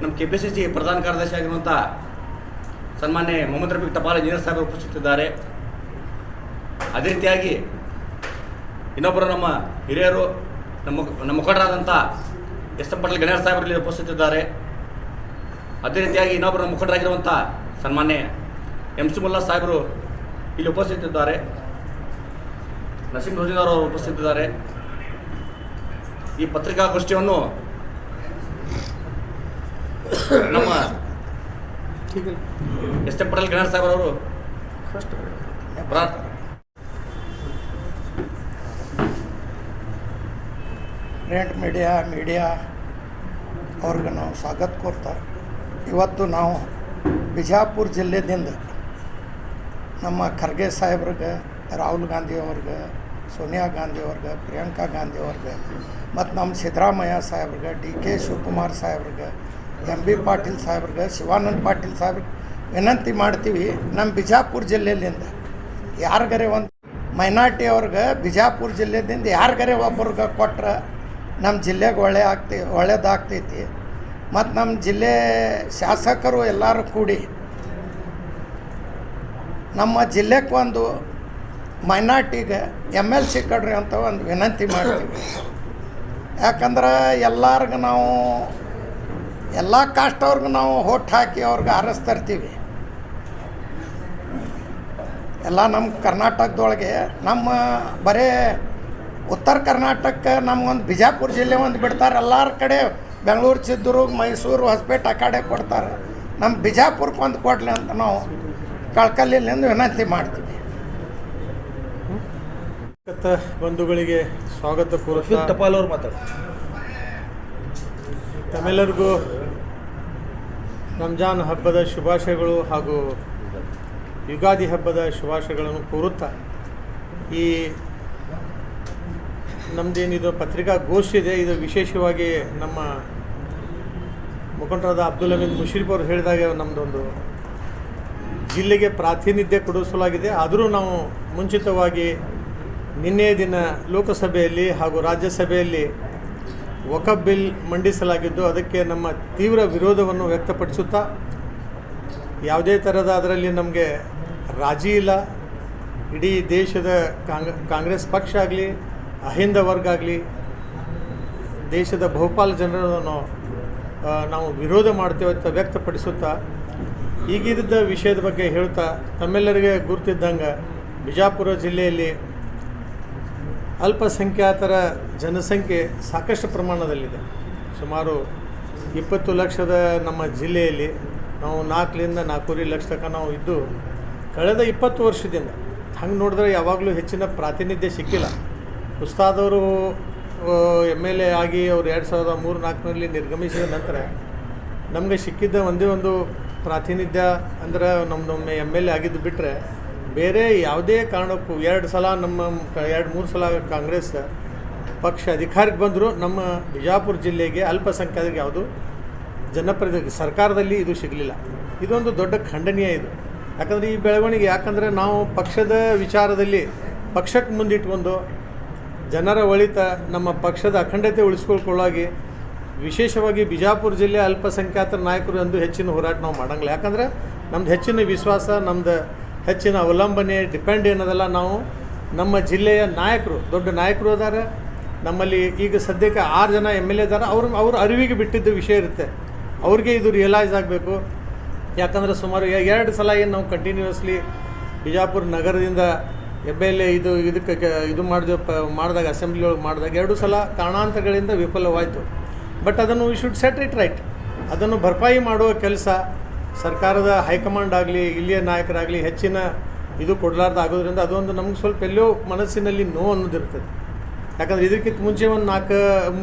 ನಮ್ಮ KPCC ಪ್ರಧಾನ ಕಾರ್ಯದರ್ಶಿ ಆಗಿರುವಂಥ ಸನ್ಮಾನ್ಯ ಮೊಹಮ್ಮದ್ ರಫೀಕ್ ಟಪಾಲ್ ಇಂಜಿನಿಯರ್ ಸಾಹೇಬರು ಉಪಸ್ಥಿತಿದ್ದಾರೆ. ಅದೇ ರೀತಿಯಾಗಿ ಇನ್ನೊಬ್ಬರು ನಮ್ಮ ಹಿರಿಯರು ನಮ್ಮ ಮುಖಂಡರಾದಂಥ ಎಸ್.ಎಂ. ಪಾಟೀಲ್ ಗಣ್ಯರ್ ಸಾಹೇಬರಲ್ಲಿ ಉಪಸ್ಥಿತಿದ್ದಾರೆ. ಅದೇ ರೀತಿಯಾಗಿ ಇನ್ನೊಬ್ಬರು ನಮ್ಮ ಮುಖಂಡರಾಗಿರುವಂಥ ಸನ್ಮಾನ್ಯ MC ಮುಲ್ಲಾ ಸಾಹೇಬರು ಇಲ್ಲಿ ಉಪಸ್ಥಿತಿದ್ದಾರೆ. ನಸೀಂ ರೋಜಿದಾರ್ ಅವರು ಉಪಸ್ಥಿತಿದ್ದಾರೆ. ಈ ಪತ್ರಿಕಾಗೋಷ್ಠಿಯನ್ನು ನಮ್ಮ ಎಸ್.ಎಂ. ಪಾಟೀಲ್ ಗಣ್ಯರ್ ಸಾಹೇಬರವರು ಪ್ರಿಂಟ್ ಮೀಡಿಯಾ ಅವ್ರಿಗೆ ನಾವು ಸ್ವಾಗತ ಕೊಡ್ತಾ, ಇವತ್ತು ನಾವು ಬಿಜಾಪುರ ಜಿಲ್ಲೆದಿಂದ ನಮ್ಮ ಖರ್ಗೆ ಸಾಹೇಬ್ರಿಗೆ, ರಾಹುಲ್ ಗಾಂಧಿ ಅವ್ರಿಗೆ, ಸೋನಿಯಾ ಗಾಂಧಿ ಅವ್ರಿಗೆ, ಪ್ರಿಯಾಂಕಾ ಗಾಂಧಿ ಅವ್ರಿಗೆ ಮತ್ತು ನಮ್ಮ ಸಿದ್ದರಾಮಯ್ಯ ಸಾಹೇಬ್ರಿಗೆ, DK ಶಿವಕುಮಾರ್ ಸಾಹೇಬ್ರಿಗೆ, MB ಪಾಟೀಲ್ ಸಾಹೇಬ್ರಿಗೆ, ಶಿವಾನಂದ ಪಾಟೀಲ್ ಸಾಹೇಬ್ರಿಗೆ ವಿನಂತಿ ಮಾಡ್ತೀವಿ. ನಮ್ಮ ಬಿಜಾಪುರ ಜಿಲ್ಲೆಯಿಂದ ಯಾರಿಗಾರೆ ಒಂದು ಮೈನಾರಿಟಿ ಅವ್ರಿಗೆ ಬಿಜಾಪುರ ಜಿಲ್ಲೆಯಿಂದ ಯಾರಿಗಾರೆ ಒಬ್ರಿಗೆ ಕೊಟ್ರೆ ನಮ್ಮ ಜಿಲ್ಲೆಗೆ ಒಳ್ಳೆಯದಾಗ್ತೈತಿ. ಮತ್ತು ನಮ್ಮ ಜಿಲ್ಲೆ ಶಾಸಕರು ಎಲ್ಲರೂ ಕೂಡಿ ನಮ್ಮ ಜಿಲ್ಲೆಗೆ ಒಂದು ಮೈನಾರಿಟಿಗೆ MLC ಕೊಡ್ರಿ ಅಂತ ಒಂದು ವಿನಂತಿ ಮಾಡ್ತೀವಿ. ಯಾಕಂದ್ರೆ ಎಲ್ಲರಿಗೂ ನಾವು ಎಲ್ಲ ಕಾಸ್ಟ್ ಅವ್ರಿಗೆ ನಾವು ಹೋಟ್ ಹಾಕಿ ಅವ್ರಿಗೆ ಆರಿಸ್ತಿರ್ತೀವಿ. ಎಲ್ಲ ನಮ್ಮ ಕರ್ನಾಟಕದೊಳಗೆ ನಮ್ಮ ಬರೀ ಉತ್ತರ ಕರ್ನಾಟಕಕ್ಕೆ ನಮಗೊಂದು ಬಿಜಾಪುರ ಜಿಲ್ಲೆ ಒಂದು ಬಿಡ್ತಾರೆ. ಎಲ್ಲರ ಕಡೆ ಬೆಂಗಳೂರು, ಚಿತ್ರದುರ್ಗ, ಮೈಸೂರು, ಹೊಸಪೇಟೆ ಆ ಕಡೆ ಕೊಡ್ತಾರೆ. ನಮ್ಮ ಬಿಜಾಪುರಕ್ಕೆ ಒಂದು ಕೊಡಲಿ ಅಂತ ನಾವು ಕಳ್ಕಲ್ಲಿಂದ ವಿನಂತಿ ಮಾಡ್ತೀವಿ. ಬಂಧುಗಳಿಗೆ ಸ್ವಾಗತ ಕೋರುತ್ತಾ ಟಪಾಲ್ ಅವರು ಮಾತಾಡ್ತಾರೆ. ತಮ್ಮೆಲ್ಲರಿಗೂ ರಂಜಾನ್ ಹಬ್ಬದ ಶುಭಾಶಯಗಳು ಹಾಗೂ ಯುಗಾದಿ ಹಬ್ಬದ ಶುಭಾಶಯಗಳನ್ನು ಕೋರುತ್ತಾ, ಈ ನಮ್ಮದೇನಿದು ಪತ್ರಿಕಾಗೋಷ್ಠಿ ಇದೆ, ಇದು ವಿಶೇಷವಾಗಿ ನಮ್ಮ ಮುಖಂಡರಾದ ಅಬ್ದುಲ್ ಹಮೀದ್ ಮುಷರೀಫ್ ಅವರು ಹೇಳಿದಾಗ ನಮ್ಮದೊಂದು ಜಿಲ್ಲೆಗೆ ಪ್ರಾತಿನಿಧ್ಯ ಕೊಡಿಸಲಾಗಿದೆ. ಆದರೂ ನಾವು ಮುಂಚಿತವಾಗಿ ನಿನ್ನೆಯ ದಿನ ಲೋಕಸಭೆಯಲ್ಲಿ ಹಾಗೂ ರಾಜ್ಯಸಭೆಯಲ್ಲಿ ವಕಫ್ ಬಿಲ್ ಮಂಡಿಸಲಾಗಿದ್ದು, ಅದಕ್ಕೆ ನಮ್ಮ ತೀವ್ರ ವಿರೋಧವನ್ನು ವ್ಯಕ್ತಪಡಿಸುತ್ತಾ, ಯಾವುದೇ ಥರದ ಅದರಲ್ಲಿ ನಮಗೆ ರಾಜಿ ಇಲ್ಲ. ಇಡೀ ದೇಶದ ಕಾಂಗ್ರೆಸ್ ಪಕ್ಷ ಆಗಲಿ, ಅಹಿಂದ ವರ್ಗ ಆಗಲಿ, ದೇಶದ ಬಹುಪಾಲು ಜನರನ್ನು ನಾವು ವಿರೋಧ ಮಾಡ್ತೇವೆ ಅಂತ ವ್ಯಕ್ತಪಡಿಸುತ್ತಾ, ಈಗಿದ್ದ ವಿಷಯದ ಬಗ್ಗೆ ಹೇಳ್ತಾ, ತಮ್ಮೆಲ್ಲರಿಗೆ ಗುರುತಿದ್ದಂಗೆ ಬಿಜಾಪುರ ಜಿಲ್ಲೆಯಲ್ಲಿ ಅಲ್ಪಸಂಖ್ಯಾತರ ಜನಸಂಖ್ಯೆ ಸಾಕಷ್ಟು ಪ್ರಮಾಣದಲ್ಲಿದೆ. ಸುಮಾರು 20 ಲಕ್ಷದ ನಮ್ಮ ಜಿಲ್ಲೆಯಲ್ಲಿ ನಾವು 4ರಿಂದ 4.5 ಲಕ್ಷ ತನಕ ನಾವು ಇದ್ದು, ಕಳೆದ 20 ವರ್ಷದಿಂದ ಹಂಗೆ ನೋಡಿದ್ರೆ ಯಾವಾಗಲೂ ಹೆಚ್ಚಿನ ಪ್ರಾತಿನಿಧ್ಯ ಸಿಕ್ಕಿಲ್ಲ. ಉಸ್ತಾದವರು MLA ಆಗಿ ಅವರು 2003-4ರಲ್ಲಿ ನಿರ್ಗಮಿಸಿದ ನಂತರ ನಮಗೆ ಸಿಕ್ಕಿದ್ದ ಒಂದೇ ಒಂದು ಪ್ರಾತಿನಿಧ್ಯ ಅಂದರೆ ನಮ್ಮದೊಮ್ಮೆ MLA ಆಗಿದ್ದು ಬಿಟ್ಟರೆ ಬೇರೆ ಯಾವುದೇ ಕಾರಣಕ್ಕೂ 2 ಸಲ 2-3 ಸಲ ಕಾಂಗ್ರೆಸ್ ಪಕ್ಷ ಅಧಿಕಾರಕ್ಕೆ ಬಂದರೂ ನಮ್ಮ ಬಿಜಾಪುರ ಜಿಲ್ಲೆಗೆ ಅಲ್ಪಸಂಖ್ಯಾತರಿಗೆ ಯಾವುದು ಜನಪ್ರತಿನಿಧಿ ಸರ್ಕಾರದಲ್ಲಿ ಇದು ಸಿಗಲಿಲ್ಲ. ಇದೊಂದು ದೊಡ್ಡ ಖಂಡನೀಯ ಇದು. ಯಾಕಂದರೆ ಈ ಬೆಳವಣಿಗೆ, ಯಾಕಂದರೆ ನಾವು ಪಕ್ಷದ ವಿಚಾರದಲ್ಲಿ ಪಕ್ಷಕ್ಕೆ ಮುಂದಿಟ್ಕೊಂಡು ಜನರ ಒಳಿತ, ನಮ್ಮ ಪಕ್ಷದ ಅಖಂಡತೆ ಉಳಿಸ್ಕೊಳ್ಳಾಗಿ ವಿಶೇಷವಾಗಿ ಬಿಜಾಪುರ ಜಿಲ್ಲೆ ಅಲ್ಪಸಂಖ್ಯಾತರ ನಾಯಕರು ಎಂದು ಹೆಚ್ಚಿನ ಹೋರಾಟ ನಾವು ಮಾಡೋಂಗಿಲ್ಲ. ಯಾಕಂದರೆ ನಮ್ದು ಹೆಚ್ಚಿನ ವಿಶ್ವಾಸ, ನಮ್ಮದು ಹೆಚ್ಚಿನ ಅವಲಂಬನೆ, ಡಿಪೆಂಡ್ ಏನದಲ್ಲ ನಾವು ನಮ್ಮ ಜಿಲ್ಲೆಯ ನಾಯಕರು, ದೊಡ್ಡ ನಾಯಕರು ಅದಾರೆ ನಮ್ಮಲ್ಲಿ. ಈಗ ಸದ್ಯಕ್ಕೆ 6 ಜನ MLA ಇದ್ದಾರೆ. ಅವ್ರ ಅರಿವಿಗೆ ಬಿಟ್ಟಿದ್ದ ವಿಷಯ ಇರುತ್ತೆ, ಅವ್ರಿಗೆ ಇದು ರಿಯಲೈಸ್ ಆಗಬೇಕು. ಯಾಕಂದರೆ ಸುಮಾರು 2 ಸಲ ಏನು ನಾವು ಕಂಟಿನ್ಯೂಸ್ಲಿ ಬಿಜಾಪುರ ನಗರದಿಂದ MLA ಇದು ಮಾಡಿದಾಗ ಅಸೆಂಬ್ಲಿ ಒಳಗೆ ಮಾಡಿದಾಗ 2 ಸಲ ಕಾರಣಾಂತರಗಳಿಂದ ವಿಫಲವಾಯಿತು. ಬಟ್ ಅದನ್ನು we should set it right. ಅದನ್ನು ಭರ್ಪಾಯಿ ಮಾಡುವ ಕೆಲಸ ಸರ್ಕಾರದ ಹೈಕಮಾಂಡ್ ಆಗಲಿ, ಇಲ್ಲಿಯ ನಾಯಕರಾಗಲಿ ಹೆಚ್ಚಿನ ಇದು ಕೊಡಲಾರ್ದು ಆಗೋದ್ರಿಂದ ಅದೊಂದು ನಮ್ಗೆ ಸ್ವಲ್ಪ ಎಲ್ಲೋ ಮನಸ್ಸಿನಲ್ಲಿ ನೋವು ಅನ್ನೋದಿರ್ತದೆ. ಯಾಕಂದರೆ ಇದಕ್ಕಿಂತ ಮುಂಚೆ ಒಂದು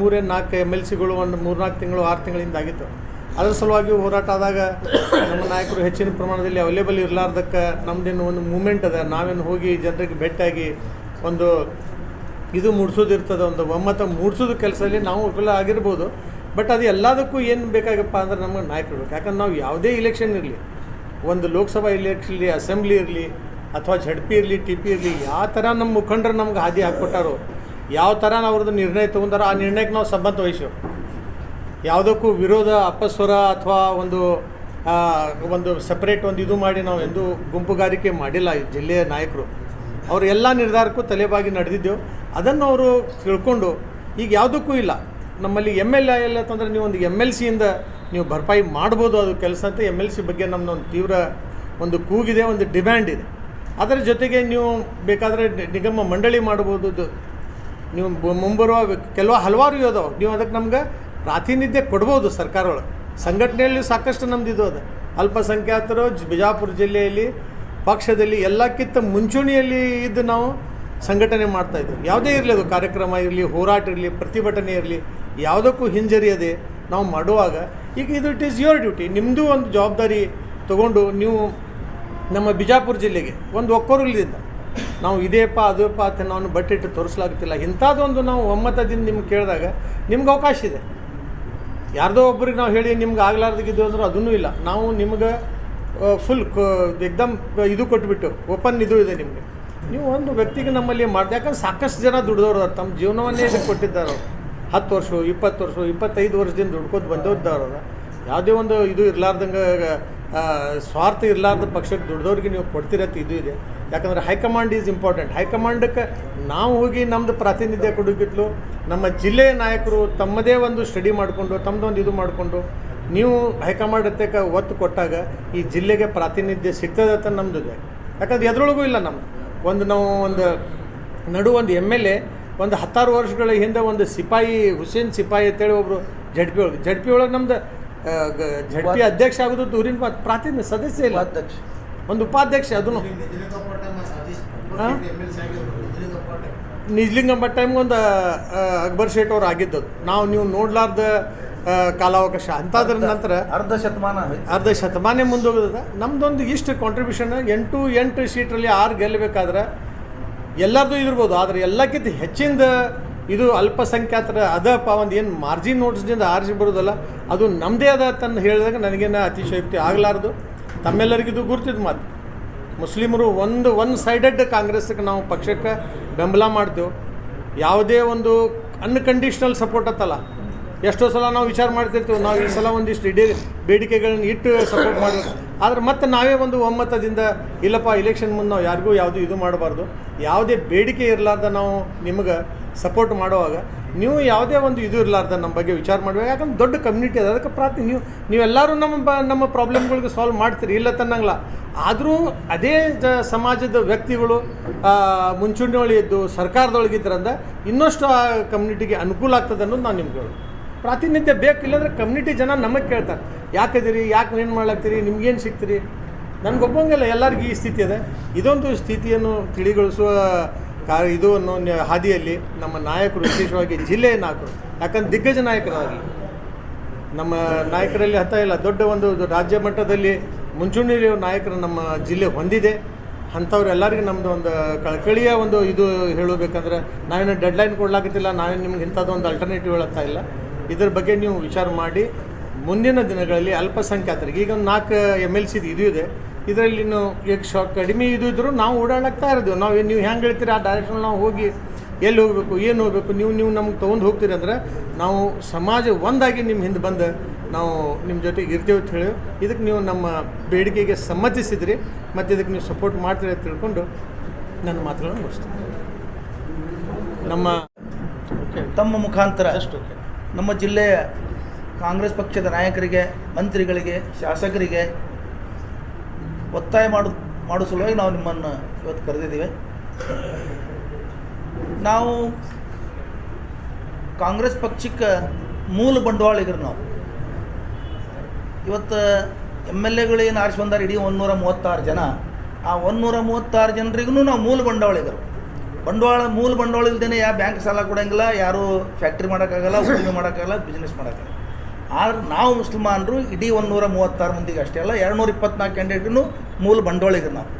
3-4 MLCಗಳು ಒಂದು 3-4 ತಿಂಗಳು 6 ತಿಂಗಳಿಂದ ಆಗಿತ್ತು. ಅದರ ಸಲುವಾಗಿ ಹೋರಾಟ ಆದಾಗ ನಮ್ಮ ನಾಯಕರು ಹೆಚ್ಚಿನ ಪ್ರಮಾಣದಲ್ಲಿ ಅವೈಲೇಬಲ್ ಇರಲಾರ್ದಕ್ಕೆ ನಮ್ಮದೇನು ಒಂದು ಮೂಮೆಂಟ್ ಅದ, ನಾವೇನು ಹೋಗಿ ಜನರಿಗೆ ಭೇಟಿಯಾಗಿ ಒಂದು ಇದು ಮೂಡಿಸೋದಿರ್ತದೆ, ಒಂದು ಒಮ್ಮತ ಮೂಡಿಸೋದು ಕೆಲಸದಲ್ಲಿ ನಾವು ವಿಫಲ ಆಗಿರ್ಬೋದು. ಬಟ್ ಅದು ಎಲ್ಲದಕ್ಕೂ ಏನು ಬೇಕಾಗಪ್ಪ ಅಂದ್ರೆ ನಮಗೆ ನಾಯಕರು ಬೇಕು. ಯಾಕಂದ್ರೆ ನಾವು ಯಾವುದೇ ಇಲೆಕ್ಷನ್ ಇರಲಿ, ಒಂದು ಲೋಕಸಭಾ ಇಲೆಕ್ಷನ್ ಇರಲಿ, ಅಸೆಂಬ್ಲಿ ಇರಲಿ, ಅಥವಾ ZP ಇರಲಿ, TP ಇರಲಿ, ಯಾವ ಥರ ನಮ್ಮ ಮುಖಂಡರು ನಮ್ಗೆ ಹಾದಿ ಹಾಕ್ಕೊಟ್ಟಾರೋ, ಯಾವ ಥರ ನಾವು ಅವ್ರದ್ದು ನಿರ್ಣಯ ತೊಗೊಂಡಾರೋ ಆ ನಿರ್ಣಯಕ್ಕೆ ನಾವು ಸಂಬಂಧ ವಹಿಸೋ. ಯಾವುದಕ್ಕೂ ವಿರೋಧ ಅಪಸ್ವರ ಅಥವಾ ಒಂದು ಸಪ್ರೇಟ್ ಒಂದು ಇದು ಮಾಡಿ ನಾವು ಎಂದೂ ಗುಂಪುಗಾರಿಕೆ ಮಾಡಿಲ್ಲ ಈ ಜಿಲ್ಲೆಯ ನಾಯಕರು. ಅವರು ಎಲ್ಲ ನಿರ್ಧಾರಕ್ಕೂ ತಲೆಬಾಗಿ ನಡೆದಿದ್ದೆವು. ಅದನ್ನು ಅವರು ತಿಳ್ಕೊಂಡು ಈಗ ಯಾವುದಕ್ಕೂ ಇಲ್ಲ ನಮ್ಮಲ್ಲಿ MLA ಇಲ್ಲ ಅಂತಂದರೆ ನೀವು ಒಂದು MLC ಇಂದ ನೀವು ಭರ್ಪಾಯಿ ಮಾಡ್ಬೋದು ಅದು ಕೆಲಸ ಅಂತ. MLC ಬಗ್ಗೆ ನಮ್ಮದೊಂದು ತೀವ್ರ ಒಂದು ಕೂಗಿದೆ, ಒಂದು ಡಿಮ್ಯಾಂಡ್ ಇದೆ. ಅದರ ಜೊತೆಗೆ ನೀವು ಬೇಕಾದರೆ ನಿಗಮ ಮಂಡಳಿ ಮಾಡ್ಬೋದು. ನೀವು ಮುಂಬರುವ ಹಲವಾರು ಇದಾವೆ, ನೀವು ಅದಕ್ಕೆ ನಮ್ಗೆ ಪ್ರಾತಿನಿಧ್ಯ ಕೊಡ್ಬೋದು. ಸರ್ಕಾರ ಒಳಗೆ ಸಂಘಟನೆಯಲ್ಲಿ ಸಾಕಷ್ಟು ನಮ್ದು ಇದು ಅದ. ಅಲ್ಪಸಂಖ್ಯಾತರು ಬಿಜಾಪುರ ಜಿಲ್ಲೆಯಲ್ಲಿ ಪಕ್ಷದಲ್ಲಿ ಎಲ್ಲಕ್ಕಿಂತ ಮುಂಚೂಣಿಯಲ್ಲಿ ಇದ್ದು ನಾವು ಸಂಘಟನೆ ಮಾಡ್ತಾಯಿದ್ವಿ. ಯಾವುದೇ ಇರಲಿ, ಅದು ಕಾರ್ಯಕ್ರಮ ಇರಲಿ, ಹೋರಾಟ ಇರಲಿ, ಪ್ರತಿಭಟನೆ ಇರಲಿ, ಯಾವುದಕ್ಕೂ ಹಿಂಜರಿಯದೆ ನಾವು ಮಾಡುವಾಗ ಈಗ ಇದು ಇಟ್ ಈಸ್ ಯುವರ್ ಡ್ಯೂಟಿ. ನಿಮ್ಮದು ಒಂದು ಜವಾಬ್ದಾರಿ ತೊಗೊಂಡು ನೀವು ನಮ್ಮ ಬಿಜಾಪುರ ಜಿಲ್ಲೆಗೆ ಒಂದು ಒಕ್ಕೊರಲಿದ್ದ ನಾವು ಇದೇಪ್ಪ ಅದಪ್ಪ ಅಂತ ನಾವು ಬಟ್ಟಿಟ್ಟು ತೋರಿಸ್ಲಾಗ್ತಿಲ್ಲ. ಇಂಥದ್ದೊಂದು ನಾವು ಒಮ್ಮತದಿಂದ ನಿಮ್ಗೆ ಕೇಳಿದಾಗ ನಿಮ್ಗೆ ಅವಕಾಶ ಇದೆ. ಯಾರ್ದೋ ಒಬ್ಬರಿಗೆ ನಾವು ಹೇಳಿ ನಿಮ್ಗೆ ಆಗ್ಲಾರ್ದಾಗಿದ್ದು ಅಂದ್ರೆ ಅದೂ ಇಲ್ಲ. ನಾವು ನಿಮ್ಗೆ ಫುಲ್ ಎಕ್ದಮ್ ಇದು ಕೊಟ್ಬಿಟ್ಟು ಓಪನ್ ಇದು ಇದೆ ನಿಮಗೆ. ನೀವು ಒಂದು ವ್ಯಕ್ತಿಗೆ ನಮ್ಮಲ್ಲಿ ಮಾಡಿದೆ, ಯಾಕಂದ್ರೆ ಸಾಕಷ್ಟು ಜನ ದುಡ್ದವ್ರು ಅದಾರೆ, ತಮ್ಮ ಜೀವನವನ್ನೇ ಇದಕ್ಕೆ ಕೊಟ್ಟಿದ್ದಾರೆ. 10 ವರ್ಷ 20 ವರ್ಷ 25 ವರ್ಷದಿಂದ ದುಡ್ಕೋದು ಬಂದವ್ರದವ್ರ. ಯಾವುದೇ ಒಂದು ಇದು ಇರಲಾರ್ದಂಗೆ ಸ್ವಾರ್ಥ ಇರಲಾರ್ದ ಪಕ್ಷಕ್ಕೆ ದುಡ್ದವ್ರಿಗೆ ನೀವು ಕೊಡ್ತಿರತ್ತೆ ಇದು ಇದೆ. ಯಾಕಂದರೆ ಹೈಕಮಾಂಡ್ ಈಸ್ ಇಂಪಾರ್ಟೆಂಟ್. ಹೈಕಮಾಂಡಕ್ಕೆ ನಾವು ಹೋಗಿ ನಮ್ಮದು ಪ್ರಾತಿನಿಧ್ಯ ಕೊಡೋಕ್ಕಿಂತಲೂ ನಮ್ಮ ಜಿಲ್ಲೆಯ ನಾಯಕರು ತಮ್ಮದೇ ಒಂದು ಸ್ಟಡಿ ಮಾಡಿಕೊಂಡು ತಮ್ಮದೊಂದು ಇದು ಮಾಡಿಕೊಂಡು ನೀವು ಹೈಕಮಾಂಡ್ ಹತ್ತಕ್ಕೆ ಒತ್ತು ಕೊಟ್ಟಾಗ ಈ ಜಿಲ್ಲೆಗೆ ಪ್ರಾತಿನಿಧ್ಯ ಸಿಗ್ತದೆ ಅಂತ ನಮ್ಮದು ಇದೆ. ಯಾಕಂದ್ರೆ ಎದ್ರೊಳಗೂ ಇಲ್ಲ ನಮ್ಮದು ನಾವು ಒಂದು MLA ಒಂದು 16 ವರ್ಷಗಳ ಹಿಂದೆ ಒಂದು ಸಿಪಾಯಿ ಹುಸೇನ್ ಸಿಪಾಯಿ ಅಂತೇಳಿ ಒಬ್ಬರು ಜಡ್ ಪಿ ಒಳಗೆ ನಮ್ದು ZP ಅಧ್ಯಕ್ಷ ಆಗೋದು ದೂರಿನ ಮಾತು. ಪ್ರಾತಿನಿಧ್ಯ ಸದಸ್ಯ ಇಲ್ಲ, ಒಂದು ಉಪಾಧ್ಯಕ್ಷ. ಅದನ್ನು ನಿಜ್ಲಿಂಗಂಬ ಟೈಮ್ಗೆ ಒಂದು ಅಕ್ಬರ್ ಶೇಟ್ ಅವ್ರು ಆಗಿದ್ದದು. ನೀವು ನೋಡ್ಲಾರ್ದ ಕಾಲಾವಕಾಶ ಅಂಥದ್ರ ನಂತರ ಅರ್ಧ ಶತಮಾನ ಮುಂದೋಗೋದ. ನಮ್ಮದೊಂದು ಇಷ್ಟು ಕಾಂಟ್ರಿಬ್ಯೂಷನ್ 8 ಸೀಟ್ರಲ್ಲಿ 6 ಗೆಲ್ಲಬೇಕಾದ್ರೆ ಎಲ್ಲರದು ಇದಿರ್ಬೋದು. ಆದರೆ ಎಲ್ಲಕ್ಕಿಂತ ಹೆಚ್ಚಿಂದ ಇದು ಅಲ್ಪಸಂಖ್ಯಾತರ ಅದಪ್ಪ ಒಂದು ಏನು ಮಾರ್ಜಿನ್ ನೋಟ್ಸ್ನಿಂದ ಆರಿಸಿ ಬರೋದಲ್ಲ, ಅದು ನಮ್ಮದೇ ಅದ ತನ್ನ ಹೇಳಿದಾಗ ನನಗೇನು ಅತಿಶಯೋಕ್ತಿ ಆಗಲಾರ್ದು. ತಮ್ಮೆಲ್ಲರಿಗಿದು ಗುರ್ತಿದ್ದು ಮಾತು. ಮುಸ್ಲಿಮರು ಒನ್ ಸೈಡೆಡ್ ಕಾಂಗ್ರೆಸ್ಗೆ ನಾವು ಪಕ್ಷಕ್ಕೆ ಬೆಂಬಲ ಮಾಡ್ತೇವೆ. ಯಾವುದೇ ಒಂದು ಅನ್ಕಂಡೀಷ್ನಲ್ ಸಪೋರ್ಟ್ ಅತ್ತಲ್ಲ. ಎಷ್ಟೋ ಸಲ ನಾವು ವಿಚಾರ ಮಾಡ್ತಿರ್ತೀವಿ, ನಾವು ಈ ಸಲ ಒಂದಿಷ್ಟು ಬೇಡಿಕೆಗಳನ್ನ ಇಟ್ಟು ಸಪೋರ್ಟ್ ಮಾಡಬೇಕು. ಆದರೆ ಮತ್ತೆ ನಾವೇ ಒಂದು ಒಮ್ಮತದಿಂದ ಇಲ್ಲಪ್ಪ ಇಲೆಕ್ಷನ್ ಮುಂದೆ ನಾವು ಯಾರಿಗೂ ಯಾವುದು ಇದು ಮಾಡಬಾರ್ದು, ಯಾವುದೇ ಬೇಡಿಕೆ ಇರಲಾರ್ದ ನಾವು ನಿಮಗೆ ಸಪೋರ್ಟ್ ಮಾಡುವಾಗ ನೀವು ಯಾವುದೇ ಒಂದು ಇದು ಇರಲಾರ್ದ ನಮ್ಮ ಬಗ್ಗೆ ವಿಚಾರ ಮಾಡಬೇಕು. ಯಾಕಂದ್ರೆ ದೊಡ್ಡ ಕಮ್ಯುನಿಟಿ ಅದ. ಅದಕ್ಕೆ ನೀವೆಲ್ಲರೂ ನಮ್ಮ ಪ್ರಾಬ್ಲಮ್ಗಳಿಗೆ ಸಾಲ್ವ್ ಮಾಡ್ತೀರಿ, ಇಲ್ಲ ತನ್ನಂಗಿಲ್ಲ. ಆದರೂ ಅದೇ ಸಮಾಜದ ವ್ಯಕ್ತಿಗಳು ಮುಂಚೂಣಿಯೊಳಗೆ ಇದ್ದು ಸರ್ಕಾರದೊಳಗಿದ್ರಂದ ಇನ್ನಷ್ಟು ಆ ಕಮ್ಯುನಿಟಿಗೆ ಅನುಕೂಲ ಆಗ್ತದೆ ಅನ್ನೋದು ನಾನು ನಿಮ್ಗೆ ಹೇಳೋದು. ಪ್ರಾತಿನಿಧ್ಯ ಬೇಕು, ಇಲ್ಲಾಂದ್ರೆ ಕಮ್ಯುನಿಟಿ ಜನ ನಮಗೆ ಕೇಳ್ತಾರೆ, ಯಾಕದಿರಿ, ಯಾಕೆ ಏನು ಮಾಡ್ಲಾಗ್ತೀರಿ, ನಿಮ್ಗೇನು ಸಿಗ್ತೀರಿ. ನನಗೊಬ್ಬಂಗೆಲ್ಲ ಎಲ್ಲರಿಗೂ ಈ ಸ್ಥಿತಿ ಇದೆ. ಇದೊಂದು ಸ್ಥಿತಿಯನ್ನು ತಿಳಿಗೊಳಿಸುವ ಇದು ಅನ್ನೋ ಹಾದಿಯಲ್ಲಿ ನಮ್ಮ ನಾಯಕರು, ವಿಶೇಷವಾಗಿ ಜಿಲ್ಲೆಯ ನಾಯಕರು, ಯಾಕಂದ್ರೆ ದಿಗ್ಗಜ ನಾಯಕರಾಗಲಿ ನಮ್ಮ ನಾಯಕರಲ್ಲಿ ಇಲ್ಲ, ದೊಡ್ಡ ಒಂದು ರಾಜ್ಯ ಮಟ್ಟದಲ್ಲಿ ಮುಂಚೂಣಿ ನಾಯಕರು ನಮ್ಮ ಜಿಲ್ಲೆ ಹೊಂದಿದೆ. ಅಂಥವ್ರೆಲ್ಲರಿಗೂ ನಮ್ಮದು ಒಂದು ಕಳಕಳಿಯ ಒಂದು ಇದು ಹೇಳಬೇಕಂದ್ರೆ ನಾವೇನು ಡೆಡ್ಲೈನ್ ಕೊಡ್ಲಾಕತ್ತಿಲ್ಲ, ನಾವೇನು ನಿಮ್ಗೆ ಇಂಥದ್ದೊಂದು ಅಲ್ಟರ್ನೇಟಿವ್ ಹೇಳುತ್ತಾ ಇಲ್ಲ. ಇದ್ರ ಬಗ್ಗೆ ನೀವು ವಿಚಾರ ಮಾಡಿ ಮುಂದಿನ ದಿನಗಳಲ್ಲಿ ಅಲ್ಪಸಂಖ್ಯಾತರಿಗೆ ಈಗ ಒಂದು 4 MLC ಇದು ಇದೆ. ಇದರಲ್ಲಿ ಈಗ ಕಡಿಮೆ ಇದು ಇದ್ದರೂ ನಾವು ಓಡಾಡ್ತಾ ಇರೋದು. ನೀವು ಹೆಂಗೆ ಹೇಳ್ತೀರಿ ಆ ಡೈರೆಕ್ಷನ್ ನಾವು ಹೋಗಿ ಎಲ್ಲಿ ಹೋಗಬೇಕು, ಏನು ಹೋಗಬೇಕು, ನೀವು ನಮ್ಗೆ ತೊಗೊಂಡು ಹೋಗ್ತೀರಿ ಅಂದರೆ ನಾವು ಸಮಾಜ ಒಂದಾಗಿ ನಿಮ್ಮ ಹಿಂದೆ ಬಂದು ನಾವು ನಿಮ್ಮ ಜೊತೆಗೆ ಇರ್ತೀವಿ ಅಂತ ಹೇಳಿ ಇದಕ್ಕೆ ನೀವು ನಮ್ಮ ಬೇಡಿಕೆಗೆ ಸಮ್ಮತಿಸಿದ್ರಿ ಮತ್ತು ಇದಕ್ಕೆ ನೀವು ಸಪೋರ್ಟ್ ಮಾಡ್ತೀರಿ ಅಂತ ತಿಳ್ಕೊಂಡು ನನ್ನ ಮಾತುಗಳನ್ನು ಮುಗಿಸ್ತೀನಿ. ತಮ್ಮ ಮುಖಾಂತರ ನಮ್ಮ ಜಿಲ್ಲೆಯ ಕಾಂಗ್ರೆಸ್ ಪಕ್ಷದ ನಾಯಕರಿಗೆ, ಮಂತ್ರಿಗಳಿಗೆ, ಶಾಸಕರಿಗೆ ಒತ್ತಾಯ ಮಾಡೋ ಸಲುವಾಗಿ ನಾವು ನಿಮ್ಮನ್ನು ಇವತ್ತು ಕರೆದಿದ್ದೀವಿ. ನಾವು ಕಾಂಗ್ರೆಸ್ ಪಕ್ಷಕ್ಕೆ ಮೂಲ ಬಂಡವಾಳಿಗರು. ನಾವು ಇವತ್ತು MLAಗಳು ಏನು ಆರಿಸಿ ಬಂದಾರೆ ಇಡೀ 136 ಜನ. ಆ 136 ಜನರಿಗೂ ನಾವು ಮೂಲ ಬಂಡವಾಳಿಗರು. ಮೂಲ ಬಂಡವಾಳ ಇಲ್ದೇ ಯಾವ ಬ್ಯಾಂಕ್ ಸಾಲ ಕೊಡೋಂಗಿಲ್ಲ, ಯಾರೂ ಫ್ಯಾಕ್ಟ್ರಿ ಮಾಡೋಕ್ಕಾಗಲ್ಲ, ಉದ್ಯೋಗ ಮಾಡೋಕ್ಕಾಗಲ್ಲ, ಬಿಸ್ನೆಸ್ ಮಾಡೋಕ್ಕಾಗಲ್ಲ. ಆದ್ರೆ ನಾವು ಮುಸಲ್ಮಾನರು ಇಡೀ 136 ಮಂದಿಗೆ ಅಷ್ಟೇ ಅಲ್ಲ, 224 ಕ್ಯಾಂಡಿಡೇಟ್ಗೂ ಮೂಲ ಬಂಡವಾಳಿಗರು. ನಾವು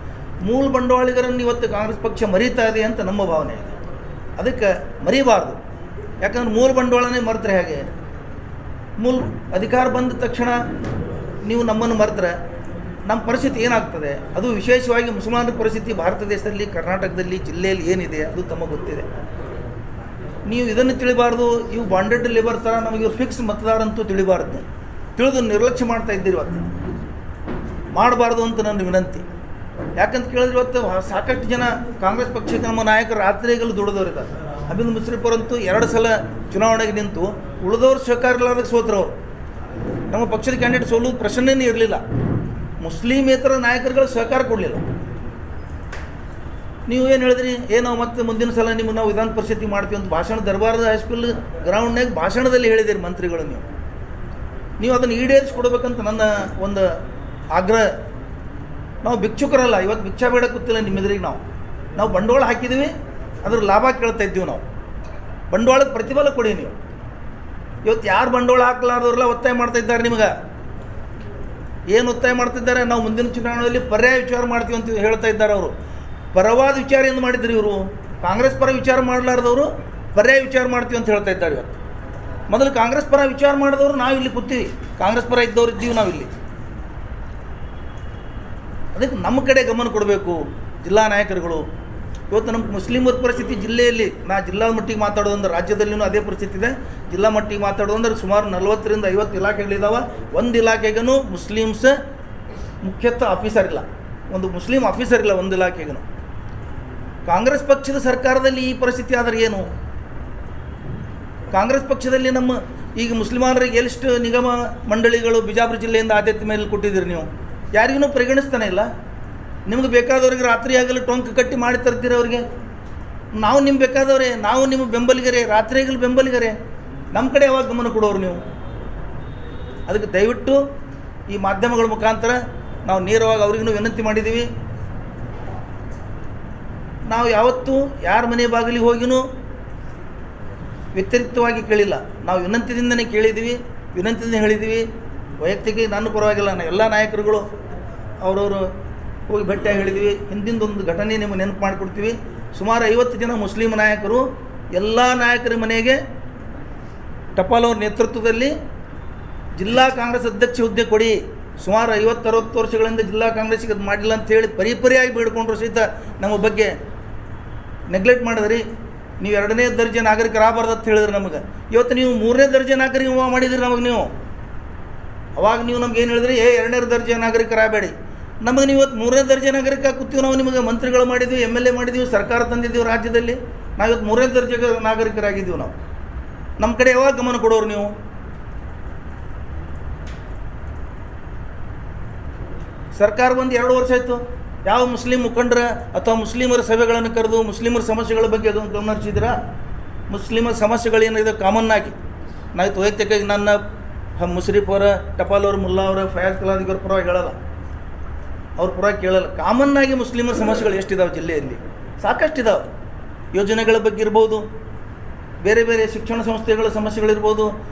ಮೂಲ ಬಂಡವಾಳಿಗರನ್ನು ಇವತ್ತು ಕಾಂಗ್ರೆಸ್ ಪಕ್ಷ ಮರೀತಾ ಇದೆ ಅಂತ ನಮ್ಮ ಭಾವನೆ ಇದೆ. ಅದಕ್ಕೆ ಮರಿಬಾರ್ದು. ಯಾಕಂದ್ರೆ ಮೂಲ ಬಂಡವಾಳನೇ ಮರೆತರೆ ಹೇಗೆ? ಮೂಲ ಅಧಿಕಾರ ಬಂದ ತಕ್ಷಣ ನೀವು ನಮ್ಮನ್ನು ಮರೆತರೆ ನಮ್ಮ ಪರಿಸ್ಥಿತಿ ಏನಾಗ್ತದೆ? ಅದು ವಿಶೇಷವಾಗಿ ಮುಸಲ್ಮಾನರ ಪರಿಸ್ಥಿತಿ ಭಾರತ ದೇಶದಲ್ಲಿ, ಕರ್ನಾಟಕದಲ್ಲಿ, ಜಿಲ್ಲೆಯಲ್ಲಿ ಏನಿದೆ ಅದು ತಮಗೆ ಗೊತ್ತಿದೆ. ನೀವು ಇದನ್ನು ತಿಳಿಬಾರ್ದು, ಇವು ಬಾಂಡೆಡ್ ಲೇಬರ್ ಥರ ನಮಗೆ ಇವ್ರು ಫಿಕ್ಸ್ ಮತದಾರ ಅಂತೂ ತಿಳಿಬಾರ್ದು. ತಿಳಿದು ನಿರ್ಲಕ್ಷ್ಯ ಮಾಡ್ತಾ ಇದ್ದೀರಿ ಇವತ್ತು. ಮಾಡಬಾರ್ದು ಅಂತ ನನ್ನ ವಿನಂತಿ. ಯಾಕಂತ ಕೇಳಿದ್ರೆ ಇವತ್ತು ಸಾಕಷ್ಟು ಜನ ಕಾಂಗ್ರೆಸ್ ಪಕ್ಷಕ್ಕೆ ನಮ್ಮ ನಾಯಕರು ರಾತ್ರಿಗಳು ದುಡಿದವರಿದ್ದಾರೆ. ಅಭಿನಂದ್ ಮುಶ್ರೀಫ್ ಅವರಂತೂ 2 ಸಲ ಚುನಾವಣೆಗೆ ನಿಂತು ಉಳಿದವರು ಸಹಕಾರ ಇಲ್ಲದಾಗ ಸೋತ್ರವರು. ನಮ್ಮ ಪಕ್ಷದ ಕ್ಯಾಂಡಿಡೇಟ್ ಸೋಲುವುದು ಪ್ರಶ್ನೆನೇ ಇರಲಿಲ್ಲ. ಮುಸ್ಲಿಮೇತರ ನಾಯಕರುಗಳು ಸಹಕಾರ ಕೊಡಲಿಲ್ಲ. ನೀವು ಏನು ಹೇಳಿದ್ರಿ, ನಾವು ಮತ್ತೆ ಮುಂದಿನ ಸಲ ನಿಮಗೆ ನಾವು ವಿಧಾನ ಪರಿಷತ್ತಿಗೆ ಮಾಡ್ತೀವಿ ಅಂತ ಭಾಷಣ ದರ್ಬಾರದ ಹೈಸ್ಕೂಲ್ ಗ್ರೌಂಡ್ನಾಗ ಭಾಷಣದಲ್ಲಿ ಹೇಳಿದಿರಿ ಮಂತ್ರಿಗಳು. ನೀವು ಅದನ್ನು ಈಡೇರಿಸ್ಕೊಡ್ಬೇಕಂತ ನನ್ನ ಒಂದು ಆಗ್ರಹ. ನಾವು ಭಿಕ್ಷುಕರಲ್ಲ, ಇವತ್ತು ಭಿಕ್ಷಾ ಬೇಡ ಕೂತಿಲ್ಲ ನಿಮ್ಮ ಎದುರಿಗೆ. ನಾವು ಬಂಡವಾಳ ಹಾಕಿದ್ದೀವಿ, ಅದ್ರ ಲಾಭ ಕೇಳ್ತಾ ಇದ್ದೀವಿ. ನಾವು ಬಂಡವಾಳಕ್ಕೆ ಪ್ರತಿಫಲ ಕೊಡಿ. ನೀವು ಇವತ್ತು ಯಾರು ಬಂಡವಾಳ ಹಾಕಲಾರ್ದವ್ರೆಲ್ಲ ಒತ್ತಾಯ ಮಾಡ್ತಾ ಇದ್ದಾರೆ. ನಿಮಗೆ ಏನು ಒತ್ತಾಯ ಮಾಡ್ತಿದ್ದಾರೆ? ನಾವು ಮುಂದಿನ ಚುನಾವಣೆಯಲ್ಲಿ ಪರ್ಯಾಯ ವಿಚಾರ ಮಾಡ್ತೀವಿ ಅಂತ ಹೇಳ್ತಾ ಇದ್ದಾರೆ. ಅವರು ಪರವಾದ ವಿಚಾರ ಏನು ಮಾಡಿದ್ರು? ಇವರು ಕಾಂಗ್ರೆಸ್ ಪರ ವಿಚಾರ ಮಾಡಲಾರ್ದವರು ಪರ್ಯಾಯ ವಿಚಾರ ಮಾಡ್ತೀವಿ ಅಂತ ಹೇಳ್ತಾ ಇದ್ದಾರೆ. ಇವತ್ತು ಮೊದಲು ಕಾಂಗ್ರೆಸ್ ಪರ ವಿಚಾರ ಮಾಡಿದವರು ನಾವು ಇಲ್ಲಿ ಕೂತೀವಿ, ಕಾಂಗ್ರೆಸ್ ಪರ ಇದ್ದವ್ರು ಇದ್ದೀವಿ ನಾವಿಲ್ಲಿ. ಅದಕ್ಕೆ ನಮ್ಮ ಕಡೆ ಗಮನ ಕೊಡಬೇಕು ಜಿಲ್ಲಾ ನಾಯಕರುಗಳು. ಇವತ್ತು ನಮ್ಮ ಮುಸ್ಲಿಮರ ಪರಿಸ್ಥಿತಿ ಜಿಲ್ಲೆಯಲ್ಲಿ, ಜಿಲ್ಲಾ ಮಟ್ಟಿಗೆ ಮಾತಾಡೋದಂದ್ರೆ ರಾಜ್ಯದಲ್ಲಿಯೂ ಅದೇ ಪರಿಸ್ಥಿತಿ ಇದೆ. ಜಿಲ್ಲಾ ಮಟ್ಟಿಗೆ ಮಾತಾಡೋದಂದ್ರೆ ಸುಮಾರು 40ರಿಂದ 50 ಇಲಾಖೆಗಳಿದ್ದಾವೆ. ಒಂದು ಇಲಾಖೆಗೂ ಮುಸ್ಲಿಮ್ಸ್ ಮುಖ್ಯಸ್ಥ ಆಫೀಸರ್ ಇಲ್ಲ, ಒಂದು ಮುಸ್ಲಿಂ ಆಫೀಸರ್ ಇಲ್ಲ ಒಂದು ಇಲಾಖೆಗೂ. ಕಾಂಗ್ರೆಸ್ ಪಕ್ಷದ ಸರ್ಕಾರದಲ್ಲಿ ಈ ಪರಿಸ್ಥಿತಿ ಆದರೆ ಏನು? ಕಾಂಗ್ರೆಸ್ ಪಕ್ಷದಲ್ಲಿ ನಮ್ಮ ಈಗ ಮುಸ್ಲಿಮಾನರಿಗೆ ಎಷ್ಟು ನಿಗಮ ಮಂಡಳಿಗಳು ಬಿಜಾಪುರ ಜಿಲ್ಲೆಯಿಂದ ಆದ್ಯತೆ ಮೇಲೆ ಕೊಟ್ಟಿದ್ದೀರಿ? ನೀವು ಯಾರಿಗೂ ಪರಿಗಣಿಸ್ತಾನೆ ಇಲ್ಲ. ನಿಮ್ಗೆ ಬೇಕಾದವ್ರಿಗೆ ರಾತ್ರಿ ಆಗಲು ಟೊಂಕ್ ಕಟ್ಟಿ ಮಾಡಿ ತರ್ತೀರಿ ಅವ್ರಿಗೆ. ನಾವು ನಿಮ್ಗೆ ಬೇಕಾದವ್ರೆ, ನಾವು ನಿಮ್ಮ ಬೆಂಬಲಿಗರೇ, ರಾತ್ರಿ ಆಗಲು ಬೆಂಬಲಿಗರೇ. ನಮ್ಮ ಕಡೆ ಯಾವಾಗ ಗಮನ ಕೊಡೋರು ನೀವು? ಅದಕ್ಕೆ ದಯವಿಟ್ಟು ಈ ಮಾಧ್ಯಮಗಳ ಮುಖಾಂತರ ನಾವು ನೇರವಾಗಿ ಅವ್ರಿಗೂ ವಿನಂತಿ ಮಾಡಿದ್ದೀವಿ. ನಾವು ಯಾವತ್ತೂ ಯಾರ ಮನೆ ಬಾಗಿಲಿಗೆ ಹೋಗಿನೂ ವ್ಯತಿರಿಕ್ತವಾಗಿ ಕೇಳಿಲ್ಲ. ನಾವು ವಿನಂತಿಯಿಂದನೇ ಕೇಳಿದ್ದೀವಿ, ವಿನಂತಿಯಿಂದ ಹೇಳಿದ್ದೀವಿ. ವೈಯಕ್ತಿಕ ನನ್ನ ಪರವಾಗಿಲ್ಲ, ಎಲ್ಲ ನಾಯಕರುಗಳು ಅವರವರು ಹೋಗಿ ಭೇಟಿಯಾಗಿ ಹೇಳಿದ್ವಿ. ಹಿಂದಿಂದೊಂದು ಘಟನೆ ನಿಮಗೆ ನೆನಪು ಮಾಡಿಕೊಡ್ತೀವಿ. ಸುಮಾರು 50 ಜನ ಮುಸ್ಲಿಂ ನಾಯಕರು ಎಲ್ಲ ನಾಯಕರ ಮನೆಗೆ ಟಪಾಲ್ ಅವ್ರ ನೇತೃತ್ವದಲ್ಲಿ ಜಿಲ್ಲಾ ಕಾಂಗ್ರೆಸ್ ಅಧ್ಯಕ್ಷ ಹುದ್ದೆ ಕೊಡಿ. ಸುಮಾರು 50-60 ವರ್ಷಗಳಿಂದ ಜಿಲ್ಲಾ ಕಾಂಗ್ರೆಸ್ಸಿಗೆ ಅದು ಮಾಡಿಲ್ಲ ಅಂಥೇಳಿ ಪರಿಪರಿಯಾಗಿ ಬೇಡ್ಕೊಂಡ್ರು ಸಹಿತ ನಮ್ಮ ಬಗ್ಗೆ ನೆಗ್ಲೆಕ್ಟ್ ಮಾಡಿದ್ರಿ. ನೀವು 2ನೇ ದರ್ಜೆ ನಾಗರಿಕರಾಗಬಾರ್ದು ಅಂತ ಹೇಳಿದ್ರಿ ನಮಗೆ. ಇವತ್ತು ನೀವು 3ನೇ ದರ್ಜೆ ನಾಗರಿಕ ಮಾಡಿದ್ರಿ ನಮಗೆ. ನೀವು ಅವಾಗ ನೀವು ನಮ್ಗೆ ಏನು ಹೇಳಿದ್ರಿ? 2ನೇ ದರ್ಜೆ ನಾಗರಿಕರಾಗಬೇಡಿ. ನಮಗೆ ನೀವು ಇವತ್ತು 3ನೇ ದರ್ಜೆ ನಾಗರಿಕ ಕೂತೀವಿ. ನಾವು ನಿಮಗೆ ಮಂತ್ರಿಗಳು ಮಾಡಿದ್ವಿ, MLA ಮಾಡಿದ್ವಿ, ಸರ್ಕಾರ ತಂದಿದ್ದೀವಿ ರಾಜ್ಯದಲ್ಲಿ. ನಾವು ಇವತ್ತು 3ನೇ ದರ್ಜೆ ನಾಗರಿಕರಾಗಿದ್ದೀವಿ. ನಾವು ನಮ್ಮ ಕಡೆ ಯಾವಾಗ ಗಮನ ಕೊಡೋರು ನೀವು? ಸರ್ಕಾರ ಬಂದು 2 ವರ್ಷ ಆಯಿತು. ಯಾವ ಮುಸ್ಲಿಂ ಮುಖಂಡರ ಅಥವಾ ಮುಸ್ಲಿಮರ ಸಭೆಗಳನ್ನು ಕರೆದು ಮುಸ್ಲಿಮರ ಸಮಸ್ಯೆಗಳ ಬಗ್ಗೆ ಅದನ್ನು ಗಮನ ಹರಿಸಿದ್ದೀರಾ? ಮುಸ್ಲಿಮರ ಸಮಸ್ಯೆಗಳೇನಿದೆ ಕಾಮನ್ ಆಗಿ ನಾವು ವೈಯಕ್ತಿಕವಾಗಿ ನನ್ನ ಮುಶ್ರೀಫ್ ಅವರ, ಟಪಾಲ್ ಅವರು, ಮುಲ್ಲಾ ಅವರ, ಫಯಾಜ್ ಕಲಾದಿ ಅವ್ರ ಪರವಾಗಿ ಹೇಳಲ್ಲ, ಅವ್ರ ಪರವಾಗಿ ಕೇಳಲ್ಲ. ಕಾಮನ್ನಾಗಿ ಮುಸ್ಲಿಮರ ಸಮಸ್ಯೆಗಳು ಎಷ್ಟಿದ್ದಾವೆ ಜಿಲ್ಲೆಯಲ್ಲಿ? ಸಾಕಷ್ಟಿದ್ದಾವೆ. ಯೋಜನೆಗಳ ಬಗ್ಗೆ ಇರ್ಬೋದು, ಬೇರೆ ಬೇರೆ ಶಿಕ್ಷಣ ಸಂಸ್ಥೆಗಳ ಸಮಸ್ಯೆಗಳಿರ್ಬೋದು,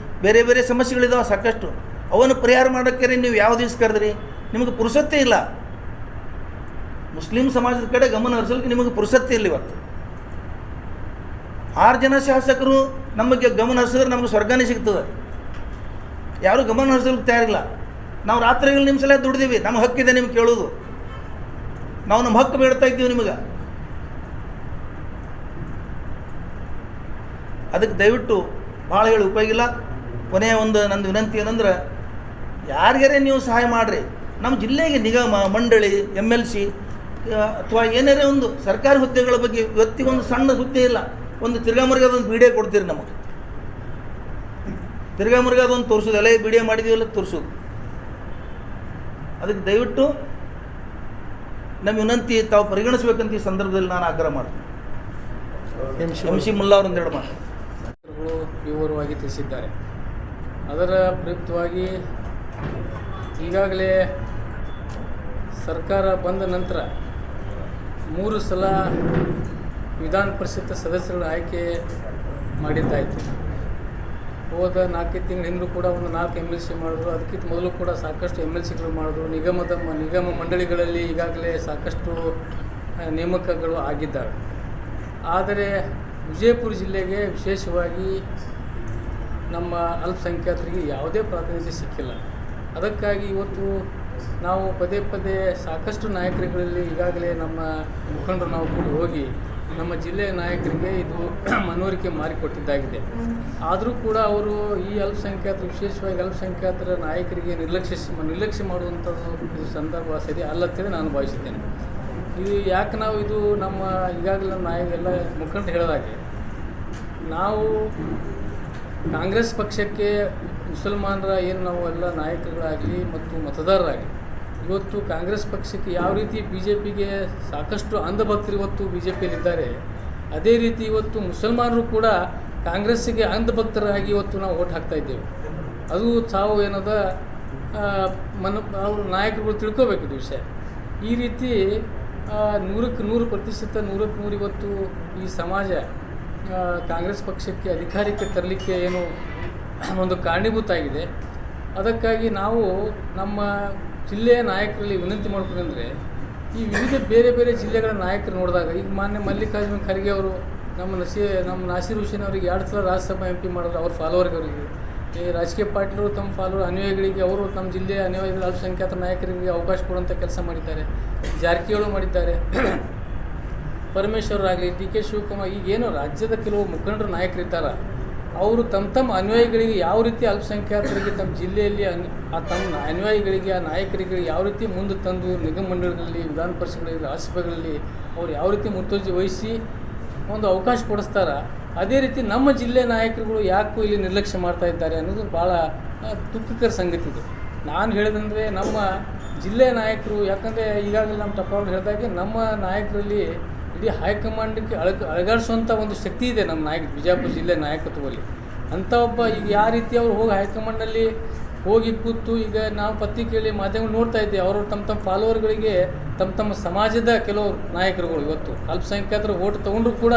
ಬೇರೆ ಬೇರೆ ಸಮಸ್ಯೆಗಳಿದ್ದಾವೆ ಸಾಕಷ್ಟು. ಅವನ್ನು ಪರಿಹಾರ ಮಾಡೋಕ್ಕೆ ನೀವು ಯಾವ ದಿವಸ ಕರೆದ್ರಿ? ನಿಮಗೆ ಪುರುಸತ್ತೇ ಇಲ್ಲ. ಮುಸ್ಲಿಂ ಸಮಾಜದ ಕಡೆ ಗಮನ ಹರಿಸಲಿಕ್ಕೆ ನಿಮಗೆ ಪುರುಸತ್ತೇ ಇಲ್ಲ. ಇವತ್ತು 6 ಜನ ಶಾಸಕರು ನಮಗೆ ಗಮನ ಹರಿಸಿದ್ರೆ ನಮಗೆ ಸ್ವರ್ಗನೇ ಸಿಗ್ತದೆ. ಯಾರೂ ಗಮನ ಹರಿಸಲಿಕ್ಕೆ ತಯಾರಿಲ್ಲ. ನಾವು ರಾತ್ರಿಗಳು ನಿಮ್ಮ ಸಲ ದುಡ್ದೀವಿ, ನಮ್ಮ ಹಕ್ಕಿದೆ ನಿಮ್ಗೆ ಕೇಳೋದು. ನಾವು ನಮ್ಮ ಹಕ್ಕು ಬೇಡ್ತಾ ಇದ್ದೀವಿ ನಿಮಗೆ. ಅದಕ್ಕೆ ದಯವಿಟ್ಟು ಭಾಳ ಹೇಳಿ ಉಪಯೋಗಿಲ್ಲ. ಕೊನೆಯ ಒಂದು ನಂದು ವಿನಂತಿ ಏನಂದ್ರೆ, ಯಾರಿಗಾರೇ ನೀವು ಸಹಾಯ ಮಾಡಿರಿ. ನಮ್ಮ ಜಿಲ್ಲೆಗೆ ನಿಗಮ ಮಂಡಳಿ, MLC ಅಥವಾ ಏನಾರೇ ಒಂದು ಸರ್ಕಾರಿ ಹುದ್ದೆಗಳ ಬಗ್ಗೆ ಇವತ್ತಿಗೊಂದು ಸಣ್ಣ ಹುದ್ದೆ ಇಲ್ಲ. ಒಂದು ತಿರ್ಗಾಮುರ್ಗಾದೊಂದು ಬಿಡಿಯೋ ಕೊಡ್ತೀರಿ ನಮಗೆ. ತಿರ್ಗಾಮುರ್ಗಾದೊಂದು ತೋರಿಸೋದು, ಎಲ್ಲ ಬಿಡಿಯೋ ಮಾಡಿದೀವಲ್ಲ ತೋರಿಸೋದು. ಅದಕ್ಕೆ ದಯವಿಟ್ಟು ನಮ್ಮ ವಿನಂತಿ ತಾವು ಪರಿಗಣಿಸಬೇಕಂತ ಈ ಸಂದರ್ಭದಲ್ಲಿ ನಾನು ಆಗ್ರಹ ಮಾಡ್ತೀನಿ. MC ಮುಲ್ಲಾ ಅವರು 2 ಮಾತು ವಿವರವಾಗಿ ತಿಳಿಸಿದ್ದಾರೆ. ಅದರ ಪ್ರಯುಕ್ತವಾಗಿ ಈಗಾಗಲೇ ಸರ್ಕಾರ ಬಂದ ನಂತರ 3 ಸಲ ವಿಧಾನ ಪರಿಷತ್ ಸದಸ್ಯರುಗಳ ಆಯ್ಕೆ ಮಾಡಿದ್ದಾಯಿತು. ಹೋದ 4 ತಿಂಗಳ ಹಿಂದೂ ಕೂಡ ಒಂದು 4 MLC ಮಾಡಿದ್ರು. ಅದಕ್ಕಿಂತ ಮೊದಲು ಕೂಡ ಸಾಕಷ್ಟು MLCಗಳು ಮಾಡಿದ್ರು. ನಿಗಮ ಮಂಡಳಿಗಳಲ್ಲಿ ಈಗಾಗಲೇ ಸಾಕಷ್ಟು ನೇಮಕಗಳು ಆಗಿದ್ದಾವೆ. ಆದರೆ ವಿಜಯಪುರ ಜಿಲ್ಲೆಗೆ ವಿಶೇಷವಾಗಿ ನಮ್ಮ ಅಲ್ಪಸಂಖ್ಯಾತರಿಗೆ ಯಾವುದೇ ಪ್ರಾತಿನಿಧ್ಯ ಸಿಕ್ಕಿಲ್ಲ. ಅದಕ್ಕಾಗಿ ಇವತ್ತು ನಾವು ಪದೇ ಪದೇ ಸಾಕಷ್ಟು ನಾಯಕರುಗಳಲ್ಲಿ ಈಗಾಗಲೇ ನಮ್ಮ ಮುಖಂಡರು ನಾವು ಕೂಡ ಹೋಗಿ ನಮ್ಮ ಜಿಲ್ಲೆಯ ನಾಯಕರಿಗೆ ಇದು ಮನವರಿಕೆ ಮಾಡಿಕೊಟ್ಟಿದ್ದಾಗಿದೆ. ಆದರೂ ಕೂಡ ಅವರು ಈ ಅಲ್ಪಸಂಖ್ಯಾತರು, ವಿಶೇಷವಾಗಿ ಅಲ್ಪಸಂಖ್ಯಾತರ ನಾಯಕರಿಗೆ ನಿರ್ಲಕ್ಷ್ಯ ಮಾಡುವಂಥದ್ದು ಇದು ಸಂದರ್ಭ ಸರಿ ಅಲ್ಲತ್ತೇಳಿ ನಾನು ಭಾವಿಸಿದ್ದೇನೆ. ಇದು ಯಾಕೆ ನಾವು ಇದು ನಮ್ಮ ಈಗಾಗಲೇ ಎಲ್ಲ ಮುಖಂಡರು ಹೇಳಿದಾಗೆ ನಾವು ಕಾಂಗ್ರೆಸ್ ಪಕ್ಷಕ್ಕೆ ಮುಸಲ್ಮಾನರ ಏನು ನಾವು ಎಲ್ಲ ನಾಯಕರುಗಳಾಗಲಿ ಮತ್ತು ಮತದಾರರಾಗಲಿ ಇವತ್ತು ಕಾಂಗ್ರೆಸ್ ಪಕ್ಷಕ್ಕೆ ಯಾವ ರೀತಿ ಬಿ ಜೆ ಪಿಗೆ ಸಾಕಷ್ಟು ಅಂಧಭಕ್ತರು ಇವತ್ತು ಬಿ ಜೆ ಪಿಯಲ್ಲಿದ್ದಾರೆ, ಅದೇ ರೀತಿ ಇವತ್ತು ಮುಸಲ್ಮಾನರು ಕೂಡ ಕಾಂಗ್ರೆಸ್ಸಿಗೆ ಅಂಧಭಕ್ತರಾಗಿ ಇವತ್ತು ನಾವು ಓಟ್ ಹಾಕ್ತಾ ಇದ್ದೇವೆ. ಅದು ತಾವು ಏನದ ಅವ್ರ ನಾಯಕರುಗಳು ತಿಳ್ಕೋಬೇಕು ಇದು ವಿಷಯ. ಈ ರೀತಿ 100% 100% ಇವತ್ತು ಈ ಸಮಾಜ ಕಾಂಗ್ರೆಸ್ ಪಕ್ಷಕ್ಕೆ ಅಧಿಕಾರಕ್ಕೆ ತರಲಿಕ್ಕೆ ಏನು ಒಂದು ಕಾರಣೀಭೂತ ಆಗಿದೆ. ಅದಕ್ಕಾಗಿ ನಾವು ನಮ್ಮ ಜಿಲ್ಲೆಯ ನಾಯಕರಲ್ಲಿ ವಿನಂತಿ ಮಾಡ್ಕೊಂಡ್ರೆ ಈ ವಿವಿಧ ಬೇರೆ ಬೇರೆ ಜಿಲ್ಲೆಗಳ ನಾಯಕರು ನೋಡಿದಾಗ ಈಗ ಮಾನ್ಯ ಮಲ್ಲಿಕಾರ್ಜುನ ಖರ್ಗೆ ಅವರು ನಮ್ಮ ನಾಸೀರ್ ಹುಸೇನ್ ಅವರಿಗೆ 2 ಸಲ ರಾಜ್ಯಸಭಾ MP ಮಾಡಿದ್ರು ಅವ್ರ ಫಾಲೋವರ್ಗಳಿಗೆ. ಈ ರಾಜಕೀಯ ಪಾರ್ಟಿಗಳು ತಮ್ಮ ಫಾಲೋವರ್ ಅನುಯಾಯಿಗಳಿಗೆ ಅವರು ನಮ್ಮ ಜಿಲ್ಲೆಯ ಅನುಯಾಯಿಗಳ ಅಲ್ಪಸಂಖ್ಯಾತ ನಾಯಕರಿಗೆ ಅವಕಾಶ ಕೊಡುವಂಥ ಕೆಲಸ ಮಾಡಿದ್ದಾರೆ. ಜಾರಕಿಹೊಳಿ ಮಾಡಿದ್ದಾರೆ, ಪರಮೇಶ್ವರರಾಗಲಿ, DK ಶಿವಕುಮಾರ್, ಈಗೇನು ರಾಜ್ಯದ ಕೆಲವು ಮುಖಂಡರು ನಾಯಕರಿದ್ದಾರೆ ಅವರು ತಮ್ಮ ಅನುಯಾಯಿಗಳಿಗೆ ಯಾವ ರೀತಿ ಅಲ್ಪಸಂಖ್ಯಾತರಿಗೆ ತಮ್ಮ ಜಿಲ್ಲೆಯಲ್ಲಿ ತಮ್ಮ ಅನುಯಾಯಿಗಳಿಗೆ ಆ ನಾಯಕರಿಗೆ ಯಾವ ರೀತಿ ಮುಂದೆ ತಂದು ನಿಗಮ ಮಂಡಳಿಗಳಲ್ಲಿ, ವಿಧಾನ ಪರಿಷತ್ಗಳಲ್ಲಿ, ರಾಜ್ಯಸಭೆಗಳಲ್ಲಿ ಅವ್ರು ಯಾವ ರೀತಿ ಮುತುವರ್ಜಿ ವಹಿಸಿ ಒಂದು ಅವಕಾಶ ಕೊಡಿಸ್ತಾರೆ, ಅದೇ ರೀತಿ ನಮ್ಮ ಜಿಲ್ಲೆ ನಾಯಕರುಗಳು ಯಾಕೂ ಇಲ್ಲಿ ನಿರ್ಲಕ್ಷ್ಯ ಮಾಡ್ತಾ ಇದ್ದಾರೆ ಅನ್ನೋದು ಭಾಳ ದುಃಖಕರ ಸಂಗತಿ ಇದು. ನಾನು ಹೇಳಿದಂದರೆ ನಮ್ಮ ಜಿಲ್ಲೆಯ ನಾಯಕರು, ಯಾಕಂದರೆ ಈಗಾಗಲೇ ನಮ್ಮ ಟಪಾಲ್ ಹೇಳಿದಾಗೆ ನಮ್ಮ ನಾಯಕರಲ್ಲಿ ಇಡೀ ಹೈಕಮಾಂಡಕ್ಕೆ ಅಳಗಾಡಿಸುವಂಥ ಒಂದು ಶಕ್ತಿ ಇದೆ ನಮ್ಮ ಬಿಜಾಪುರ ಜಿಲ್ಲೆ ನಾಯಕತ್ವದಲ್ಲಿ. ಅಂಥ ಒಬ್ಬ ಈಗ ಯಾವ ರೀತಿ ಅವರು ಹೋಗಿ ಹೈಕಮಾಂಡಲ್ಲಿ ಹೋಗಿ ಕೂತು ಈಗ ನಾವು ಪತ್ರಿಕೆಯಲ್ಲಿ ಮಾಧ್ಯಮಗಳು ನೋಡ್ತಾ ಇದ್ದೇವೆ, ಅವರು ತಮ್ಮ ಫಾಲೋವರ್ಗಳಿಗೆ ತಮ್ಮ ಸಮಾಜದ ಕೆಲವು ನಾಯಕರುಗಳು ಇವತ್ತು ಅಲ್ಪಸಂಖ್ಯಾತರು ಓಟ್ ತೊಗೊಂಡ್ರು ಕೂಡ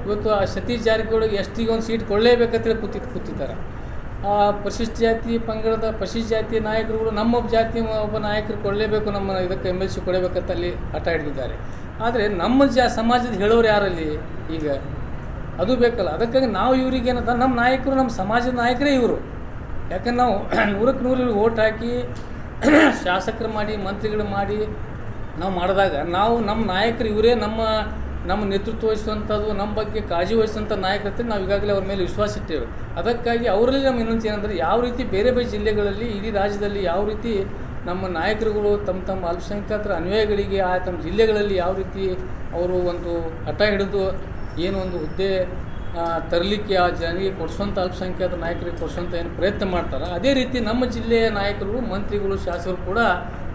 ಇವತ್ತು ಆ ಸತೀಶ್ ಜಾರಕಿಹೊಳಿಗೆ ಎಷ್ಟಿಗೆ ಒಂದು ಸೀಟ್ ಕೊಡಲೇಬೇಕಂತೇಳಿ ಕೂತಿದ್ದಾರೆ. ಆ ಪರಿಶಿಷ್ಟ ಜಾತಿ ಪಂಗಡದ ಪರಿಶಿಷ್ಟ ಜಾತಿಯ ನಾಯಕರುಗಳು ನಮ್ಮ ಜಾತಿ ಒಬ್ಬ ನಾಯಕರು ಕೊಡಲೇಬೇಕು, ನಮ್ಮ ಇದಕ್ಕೆ MLC ಕೊಡಬೇಕಂತ ಅಲ್ಲಿ ಹಠ ಹಿಡಿದಿದ್ದಾರೆ. ಆದರೆ ನಮ್ಮ ಸಮಾಜದ ಹೇಳೋರು ಯಾರಲ್ಲಿ ಈಗ ಅದು ಬೇಕಲ್ಲ. ಅದಕ್ಕಾಗಿ ನಾವು ಇವರಿಗೇನದ ನಮ್ಮ ನಾಯಕರು ನಮ್ಮ ಸಮಾಜದ ನಾಯಕರೇ ಇವರು. ಯಾಕಂದ್ರೆ ನಾವು 100ಕ್ಕೆ 100 ಓಟ್ ಹಾಕಿ ಶಾಸಕರು ಮಾಡಿ ಮಂತ್ರಿಗಳು ಮಾಡಿ ನಾವು ಮಾಡಿದಾಗ ನಾವು ನಮ್ಮ ನಾಯಕರು ಇವರೇ ನಮ್ಮ ನೇತೃತ್ವ ವಹಿಸುವಂಥದ್ದು, ನಮ್ಮ ಬಗ್ಗೆ ಕಾಳಜಿ ವಹಿಸುವಂಥ ನಾಯಕರು ನಾವು ಈಗಾಗಲೇ ಅವ್ರ ಮೇಲೆ ವಿಶ್ವಾಸ ಇಟ್ಟೇವೆ. ಅದಕ್ಕಾಗಿ ಅವರಲ್ಲಿ ನಮ್ಮ ಇನ್ನೊಂದು ಏನಂದರೆ ಯಾವ ರೀತಿ ಬೇರೆ ಬೇರೆ ಜಿಲ್ಲೆಗಳಲ್ಲಿ ಇಡೀ ರಾಜ್ಯದಲ್ಲಿ ಯಾವ ರೀತಿ ನಮ್ಮ ನಾಯಕರುಗಳು ತಮ್ಮ ಅಲ್ಪಸಂಖ್ಯಾತರ ಅನುಯಾಯಿಗಳಿಗೆ ತಮ್ಮ ಜಿಲ್ಲೆಗಳಲ್ಲಿ ಯಾವ ರೀತಿ ಅವರು ಒಂದು ಹಠ ಹಿಡಿದು ಏನು ಒಂದು ಹುದ್ದೆ ತರಲಿಕ್ಕೆ ಆ ಜನರಿಗೆ ಕೊಡಿಸುವಂಥ ಅಲ್ಪಸಂಖ್ಯಾತ ನಾಯಕರಿಗೆ ಕೊಡಿಸುವಂಥ ಏನು ಪ್ರಯತ್ನ ಮಾಡ್ತಾರೆ, ಅದೇ ರೀತಿ ನಮ್ಮ ಜಿಲ್ಲೆಯ ನಾಯಕರುಗಳು, ಮಂತ್ರಿಗಳು, ಶಾಸಕರು ಕೂಡ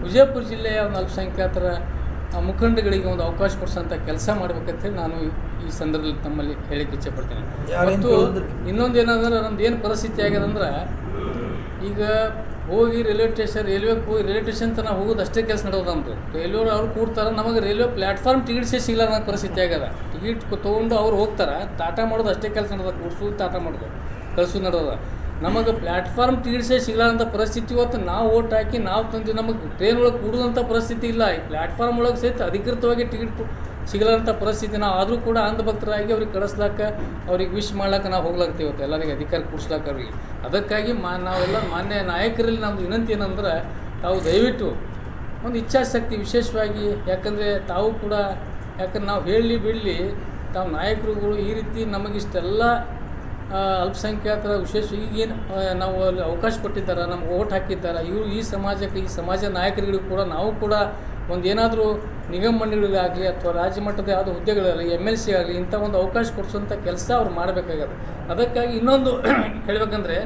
ವಿಜಯಪುರ ಜಿಲ್ಲೆಯ ಒಂದು ಅಲ್ಪಸಂಖ್ಯಾತರ ಮುಖಂಡಗಳಿಗೆ ಒಂದು ಅವಕಾಶ ಕೊಡಿಸೋಂಥ ಕೆಲಸ ಮಾಡ್ಬೇಕಂತೇಳಿ ನಾನು ಈ ಸಂದರ್ಭದಲ್ಲಿ ತಮ್ಮಲ್ಲಿ ಹೇಳಿಕ್ಕೆ ಇಚ್ಛೆಪಡ್ತೇನೆ. ಮತ್ತು ಇನ್ನೊಂದು ಏನಂದ್ರೆ ನಮ್ದು ಏನು ಪರಿಸ್ಥಿತಿ ಆಗ್ಯದಂದ್ರೆ ಈಗ ಹೋಗಿ ರೈಲ್ವೆ ಸ್ಟೇಷನ್ ತನಕ ಹೋಗೋದು ಅಷ್ಟೇ ಕೆಲಸ ನಡೆಯೋದು. ನಮ್ಮದು ರೈಲ್ವೆ ಅವ್ರು ಕೂಡ್ತಾರೆ, ನಮಗೆ ರೈಲ್ವೆ ಪ್ಲ್ಯಾಟ್ಫಾರ್ಮ್ ಟಿಕೆಟ್ಸೇ ಸಿಗಲ್ಲ ಅನ್ನೋ ಪರಿಸ್ಥಿತಿ ಆಗ್ಯದ. ಟಿಕೆಟ್ ತೊಗೊಂಡು ಅವ್ರು ಹೋಗ್ತಾರೆ, ಟಾಟಾ ಮಾಡೋದು ಅಷ್ಟೇ ಕೆಲಸ ನಡೆದ, ಕೂಡ್ಸೋದು ಟಾಟಾ ಮಾಡೋದು, ಕಳಿಸೋದು ನಡೆದ. ನಮಗೆ ಪ್ಲ್ಯಾಟ್ಫಾರ್ಮ್ ಟಿಕೆಟ್ಸೇ ಸಿಗಲ್ಲ ಅಂತ ಪರಿಸ್ಥಿತಿ ಇವತ್ತು ನಾವು ಓಟ್ ಹಾಕಿ ನಾವು ತಂದು ನಮಗೆ ಟ್ರೈನ್ ಒಳಗೆ ಕೂಡುವಂಥ ಪರಿಸ್ಥಿತಿ ಇಲ್ಲ. ಈ ಪ್ಲ್ಯಾಟ್ಫಾರ್ಮ್ ಒಳಗೆ ಸಹಿತ ಅಧಿಕೃತವಾಗಿ ಟಿಕೆಟ್ ಸಿಗಲಾರಂಥ ಪರಿಸ್ಥಿತಿ. ನಾವು ಆದರೂ ಕೂಡ ಅಂಧಭಕ್ತರಾಗಿ ಅವ್ರಿಗೆ ಕಳಿಸ್ಲಾಕ, ಅವ್ರಿಗೆ ವಿಶ್ ಮಾಡ್ಲಾಕ ನಾವು ಹೋಗ್ಲಾಗ್ತೀವಿ ಇವತ್ತು ಎಲ್ಲರಿಗೆ ಅಧಿಕಾರ ಕೊಡಿಸ್ಲಾಕ ಅವ್ರಿಗೆ. ಅದಕ್ಕಾಗಿ ನಾವೆಲ್ಲ ಮಾನ್ಯ ನಾಯಕರಲ್ಲಿ ನಮ್ಮದು ವಿನಂತಿ ಏನಂದ್ರೆ ತಾವು ದಯವಿಟ್ಟು ಒಂದು ಇಚ್ಛಾಶಕ್ತಿ ವಿಶೇಷವಾಗಿ, ಯಾಕಂದರೆ ತಾವು ಕೂಡ ಯಾಕಂದ್ರೆ ನಾವು ಹೇಳಲಿ ಬಿಡಲಿ ತಾವು ನಾಯಕರುಗಳು ಈ ರೀತಿ ನಮಗಿಷ್ಟೆಲ್ಲ ಅಲ್ಪಸಂಖ್ಯಾತರ ವಿಶೇಷ ಈಗೇನು ನಾವು ಅಲ್ಲಿ ಅವಕಾಶ ಕೊಟ್ಟಿದ್ದಾರೆ, ನಮ್ಗೆ ಓಟ್ ಹಾಕಿದ್ದಾರೆ, ಇವರು ಈ ಸಮಾಜ ನಾಯಕರುಗಳಿಗೂ ಕೂಡ ನಾವು ಕೂಡ ಒಂದು ಏನಾದರೂ ನಿಗಮ ಮಂಡಳಿಗಳಾಗಲಿ ಅಥವಾ ರಾಜ್ಯ ಮಟ್ಟದ ಯಾವುದೋ ಹುದ್ದೆಗಳಾಗಲಿ MLC ಆಗಲಿ ಇಂಥ ಒಂದು ಅವಕಾಶ ಕೊಡಿಸುವಂಥ ಕೆಲಸ ಅವ್ರು ಮಾಡಬೇಕಾಗತ್ತೆ. ಅದಕ್ಕಾಗಿ ಇನ್ನೊಂದು ಹೇಳಬೇಕಂದ್ರೆ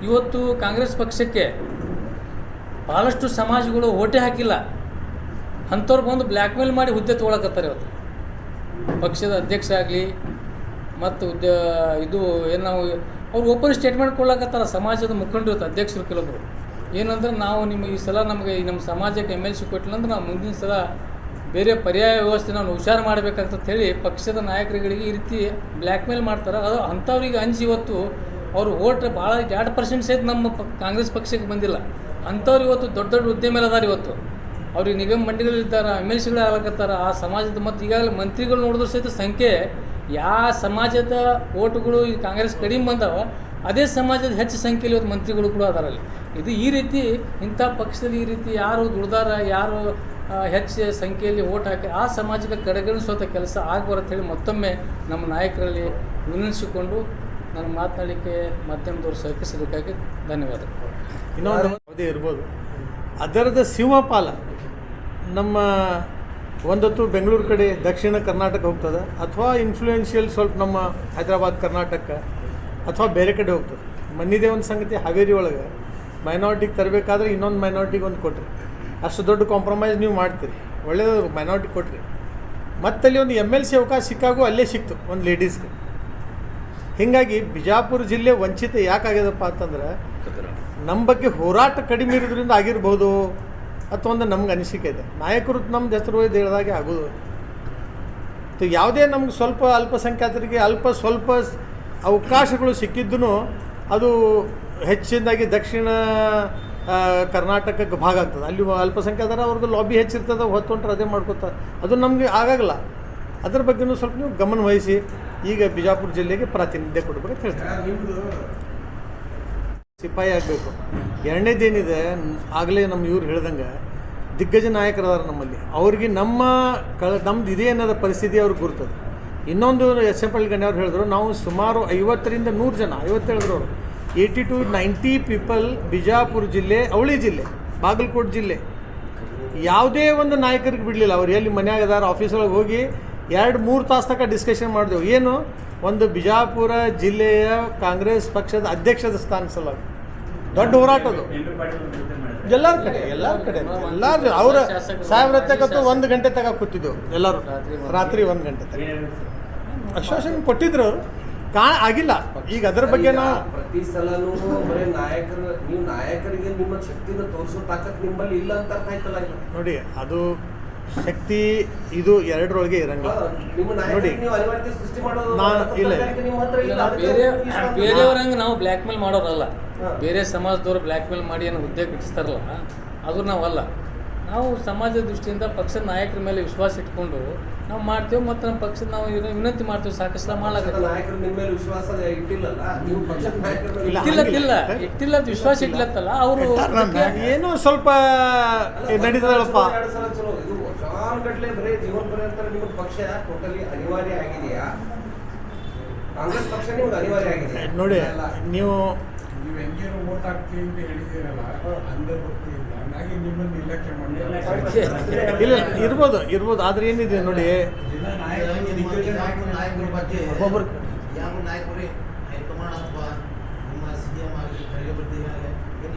ಇವತ್ತು ಕಾಂಗ್ರೆಸ್ ಪಕ್ಷಕ್ಕೆ ಭಾಳಷ್ಟು ಸಮಾಜಗಳು ಓಟೇ ಹಾಕಿಲ್ಲ, ಅಂಥವ್ರು ಬಂದು ಬ್ಲ್ಯಾಕ್ ಮೇಲ್ ಮಾಡಿ ಹುದ್ದೆ ತೊಗೊಳಕತ್ತಾರೆ. ಇವತ್ತು ಪಕ್ಷದ ಅಧ್ಯಕ್ಷ ಆಗಲಿ ಮತ್ತು ಇದು ಏನು ನಾವು ಅವ್ರು ಓಪನ್ ಸ್ಟೇಟ್ಮೆಂಟ್ ಕೊಡ್ಲಾಕತ್ತಾರ ಸಮಾಜದ ಮುಖಂಡರು, ಅಧ್ಯಕ್ಷರು ಕೆಲವೊಬ್ಬರು ಏನಂದ್ರೆ ನಾವು ಈ ಸಲ ನಮಗೆ ನಮ್ಮ ಸಮಾಜಕ್ಕೆ MLC ಕೊಟ್ಟಿಲ್ಲ ಅಂದ್ರೆ ನಾವು ಮುಂದಿನ ಸಲ ಬೇರೆ ಪರ್ಯಾಯ ವ್ಯವಸ್ಥೆ ನಾವು ಹುಷಾರು ಮಾಡಬೇಕಂತ ಹೇಳಿ ಪಕ್ಷದ ನಾಯಕರುಗಳಿಗೆ ಈ ರೀತಿ ಬ್ಲ್ಯಾಕ್ ಮೇಲ್ ಮಾಡ್ತಾರೆ. ಅದು ಅಂಥವ್ರಿಗೆ ಅಂಜಿ ಇವತ್ತು ಅವರು ಓಟ್ ಭಾಳ 2% ಸಹಿತ ನಮ್ಮ ಕಾಂಗ್ರೆಸ್ ಪಕ್ಷಕ್ಕೆ ಬಂದಿಲ್ಲ. ಅಂಥವ್ರು ಇವತ್ತು ದೊಡ್ಡ ಹುದ್ದೆ ಮೇಲೆ ಅದಾರ. ಇವತ್ತು ಅವ್ರಿಗೆ ನಿಗಮ ಮಂಡಳಿಗಳಿದ್ದಾರೆ, MLCಗಳು ಆಗ್ಲಕತ್ತಾರ. ಆ ಸಮಾಜದ ಮತ್ತು ಈಗಾಗಲೇ ಮಂತ್ರಿಗಳು ನೋಡಿದ್ರು ಸಹಿತ ಸಂಖ್ಯೆ ಯಾವ ಸಮಾಜದ ಓಟುಗಳು ಈ ಕಾಂಗ್ರೆಸ್ ಕಡಿಮೆ ಬಂದವ ಅದೇ ಸಮಾಜದ ಹೆಚ್ಚು ಸಂಖ್ಯೆಯಲ್ಲಿ ಇವತ್ತು ಮಂತ್ರಿಗಳು ಕೂಡ ಅದಾರಲ್ಲಿ. ಇದು ಈ ರೀತಿ ಇಂಥ ಪಕ್ಷದಲ್ಲಿ ಈ ರೀತಿ ಯಾರು ದುಡ್ದಾರ, ಯಾರು ಹೆಚ್ಚು ಸಂಖ್ಯೆಯಲ್ಲಿ ಓಟ್ ಹಾಕಿ ಆ ಸಮಾಜಕ್ಕೆ ಕಡೆಗಣಿಸುವಂಥ ಕೆಲಸ ಆಗಬಾರದು ಹೇಳಿ ಮತ್ತೊಮ್ಮೆ ನಮ್ಮ ನಾಯಕರಲ್ಲಿ ವಿನಂತಿಸಿಕೊಂಡು ನಾನು ಮಾತನಾಡಲಿಕ್ಕೆ ಮಾಧ್ಯಮದವರು ಸಹಕರಿಸೋದಕ್ಕಾಗಿ ಧನ್ಯವಾದಗಳು. ಇನ್ನೊಂದು ಯಾವುದೇ ಇರ್ಬೋದು, ಅದರದ ಸಿಂಹಪಾಲ ನಮ್ಮ ಒಂದೊತ್ತು ಬೆಂಗಳೂರು ಕಡೆ ದಕ್ಷಿಣ ಕರ್ನಾಟಕ ಹೋಗ್ತದೆ, ಅಥವಾ ಇನ್ಫ್ಲೂಯೆನ್ಷಿಯಲ್ ಸ್ವಲ್ಪ ನಮ್ಮ ಹೈದರಾಬಾದ್ ಕರ್ನಾಟಕ ಅಥವಾ ಬೇರೆ ಕಡೆ ಹೋಗ್ತದೆ. ಮನ್ನಿದೆ ಒಂದು ಸಂಗತಿ, ಹಾವೇರಿ ಒಳಗೆ ಮೈನಾರಿಟಿಗೆ ತರಬೇಕಾದ್ರೆ ಇನ್ನೊಂದು ಮೈನಾರಿಟಿಗೆ ಒಂದು ಕೊಟ್ರಿ, ಅಷ್ಟು ದೊಡ್ಡ ಕಾಂಪ್ರಮೈಸ್ ನೀವು ಮಾಡ್ತೀರಿ, ಒಳ್ಳೆಯದು ಮೈನಾರಿಟಿ ಕೊಟ್ರಿ. ಮತ್ತಲ್ಲಿ ಒಂದು MLC ಅವಕಾಶ ಸಿಕ್ಕಾಗೂ ಅಲ್ಲೇ ಸಿಕ್ತು ಒಂದು ಲೇಡೀಸ್ಗೆ. ಹೀಗಾಗಿ ಬಿಜಾಪುರ ಜಿಲ್ಲೆ ವಂಚಿತ ಯಾಕಾಗ್ಯದಪ್ಪ ಅಂತಂದ್ರೆ ನಮ್ಮ ಬಗ್ಗೆ ಹೋರಾಟ ಕಡಿಮೆ ಇರೋದ್ರಿಂದ ಆಗಿರ್ಬೋದು ಅಥವಾ ಒಂದು ನಮ್ಗೆ ಅನಿಸಿಕೆ ಇದೆ. ನಾಯಕರು ನಮ್ದು ಹೆಸರು ಒಯ್ದು ಹೇಳಿದಾಗೆ ಆಗೋದು. ಯಾವುದೇ ನಮ್ಗೆ ಸ್ವಲ್ಪ ಅಲ್ಪಸಂಖ್ಯಾತರಿಗೆ ಸ್ವಲ್ಪ ಅವಕಾಶಗಳು ಸಿಕ್ಕಿದ್ದೂ ಅದು ಹೆಚ್ಚಿನದಾಗಿ ದಕ್ಷಿಣ ಕರ್ನಾಟಕಕ್ಕೆ ಭಾಗ ಆಗ್ತದೆ. ಅಲ್ಲಿ ಅಲ್ಪಸಂಖ್ಯಾತರ ಅವ್ರದ್ದು ಲಾಬಿ ಹೆಚ್ಚಿರ್ತದೆ, ಹೊತ್ತೊಂಟ್ರೆ ಅದೇ ಮಾಡ್ಕೋತಾರೆ. ಅದು ನಮಗೆ ಆಗಾಗಲ್ಲ. ಅದ್ರ ಬಗ್ಗೆನೂ ಸ್ವಲ್ಪ ನೀವು ಗಮನ ವಹಿಸಿ ಈಗ ಬಿಜಾಪುರ ಜಿಲ್ಲೆಗೆ ಪ್ರಾತಿನಿಧ್ಯ ಕೊಡಬೇಕಂತ ಹೇಳ್ತಾರೆ. ಸಿಪಾಯಿ ಆಗಬೇಕು. ಎರಡನೇದೇನಿದೆ, ಆಗಲೇ ನಮ್ಮ ಇವ್ರು ಹೇಳ್ದಂಗೆ ದಿಗ್ಗಜ ನಾಯಕರದಾರ ನಮ್ಮಲ್ಲಿ, ಅವ್ರಿಗೆ ನಮ್ಮದು ಇದೇ ಅನ್ನೋದ ಪರಿಸ್ಥಿತಿ ಅವ್ರಿಗೆ ಗುರ್ತದೆ. ಇನ್ನೊಂದು ಎಸ್.ಎಂ. ಗಣ್ಯವ್ರು ಹೇಳಿದ್ರು, ನಾವು ಸುಮಾರು 50ರಿಂದ 100 ಜನ, 50 ಹೇಳಿದ್ರು ಅವರು, 80 to 90 ಪೀಪಲ್ ಬಿಜಾಪುರ ಜಿಲ್ಲೆ, ಅವಳಿ ಜಿಲ್ಲೆ, ಬಾಗಲಕೋಟೆ ಜಿಲ್ಲೆ ಯಾವುದೇ ಒಂದು ನಾಯಕರಿಗೆ ಬಿಡಲಿಲ್ಲ. ಅವ್ರು ಎಲ್ಲಿ ಮನ್ಯಾಗ ಅದಾರ ಆಫೀಸೊಳಗೆ ಹೋಗಿ 2-3 ತಾಸು ತನಕ ಡಿಸ್ಕಷನ್ ಮಾಡಿದೆವು. ಏನು ಒಂದು ಬಿಜಾಪುರ ಜಿಲ್ಲೆಯ ಕಾಂಗ್ರೆಸ್ ಪಕ್ಷದ ಅಧ್ಯಕ್ಷದ ಸ್ಥಾನ ಸಲುವಾಗಿ ದೊಡ್ಡ ಹೋರಾಟ ಅದು. ಎಲ್ಲರ ಕಡೆ ಅವರ ಸಾಹೇಬ್ರ ತಗತ್ತು 1 ಗಂಟೆ ತಗ ಕೂತಿದ್ದೆವು ಎಲ್ಲರೂ, ರಾತ್ರಿ 1 ಗಂಟೆ ತಗ ಆಶ್ವಾಸನೆ ಕೊಟ್ಟಿದ್ರು, ಆಗಿಲ್ಲ. ಈಗ ಅದರ ಬಗ್ಗೆ ನಾವು ಪ್ರತಿ ಸಲನೂ ಬರೀ ನೀವು ನಾಯಕರಿಗೆ ನಿಮ್ಮ ಶಕ್ತಿನ ತೋರಿಸೋ ತಾಕತ್ ನಿಮ್ಮಲ್ಲಿ ಇಲ್ಲ ಅಂತ ಅರ್ಥ ಆಯ್ತಲ್ಲ. ನೋಡಿ, ಅದು ಶಕ್ತಿ ಇದು ಎರಡರೊಳಗೆ ಇರಂಗಿಲ್ಲ. ನೋಡಿ, ಬೇರೆಯವ್ರಂಗೆ ನಾವು ಬ್ಲ್ಯಾಕ್ ಮೇಲ್ ಮಾಡೋರಲ್ಲ. ಬೇರೆ ಸಮಾಜದವ್ರು ಬ್ಲ್ಯಾಕ್ ಮೇಲ್ ಮಾಡಿ ಏನೋ ಹುದ್ದೆ ಗಿಟ್ಟಿಸ್ತಾರಲ್ಲ, ಅದು ನಾವಲ್ಲ. ನಾವು ಸಮಾಜದ ದೃಷ್ಟಿಯಿಂದ ಪಕ್ಷದ ನಾಯಕರ ಮೇಲೆ ವಿಶ್ವಾಸ ಇಟ್ಕೊಂಡು ನಾವು ಮಾಡ್ತೇವೆ. ಮತ್ತು ನಮ್ಮ ಪಕ್ಷದ ನಾವು ವಿನಂತಿ ಮಾಡ್ತೇವೆ, ಸಾಕಷ್ಟು ಮಾಡಲಾಗುತ್ತೆ. ನಾಯಕರು ನಿಮ್ಮ ಮೇಲೆ ವಿಶ್ವಾಸ ಇಟ್ಟಿಲ್ಲಲ್ಲ, ನೀವು ಪಕ್ಷದ ನಾಯಕರು ಇಟ್ಟಿಲ್ಲ ವಿಶ್ವಾಸ ಇಟ್ಲತ್ತಲ್ಲ ಅವರು. ಏನೋ ಸ್ವಲ್ಪ ನಡೀತದಳಪ್ಪ. 2 ಸಲ ಚಲೋ, ಇದು ವರ್ಷಾನುಗಟ್ಲೆ ಬರೀ ಜೀವನ ಪರ್ಯಂತ ನಿಮಗೆ ಪಕ್ಷ ಟೋಟಲಿ ಅನಿವಾರ್ಯ ಆಗಿದೆಯಾ? ಕಾಂಗ್ರೆಸ್ ಪಕ್ಷ ನಿಮ್ಗೆ ಅನಿವಾರ್ಯ ಆಗಿದೆ ನೋಡಿ. ನೀವು ಹೆಂಗೇನು ವೋಟ್ ಹಾಕ್ತೀವಿ ಅಂತ ಹೇಳಿದ್ದೀರಲ್ಲ, ಅಂದೇ ಗೊತ್ತಿಲ್ಲ, ಹಂಗಾಗಿ ನಿಮ್ಮನ್ನು ನಿರ್ಲಕ್ಷ್ಯ ಮಾಡಿ ಇಲ್ಲ ಇರ್ಬೋದು. ಆದ್ರೆ ಏನಿದೆ ನೋಡಿ, ಒಬ್ಬೊಬ್ರು ಯಾವ ನಾಯಕರು ಹೈಕಮಾಂಡ್ ಅಥವಾ ನಿಮ್ಮ CM ಆಗಲಿ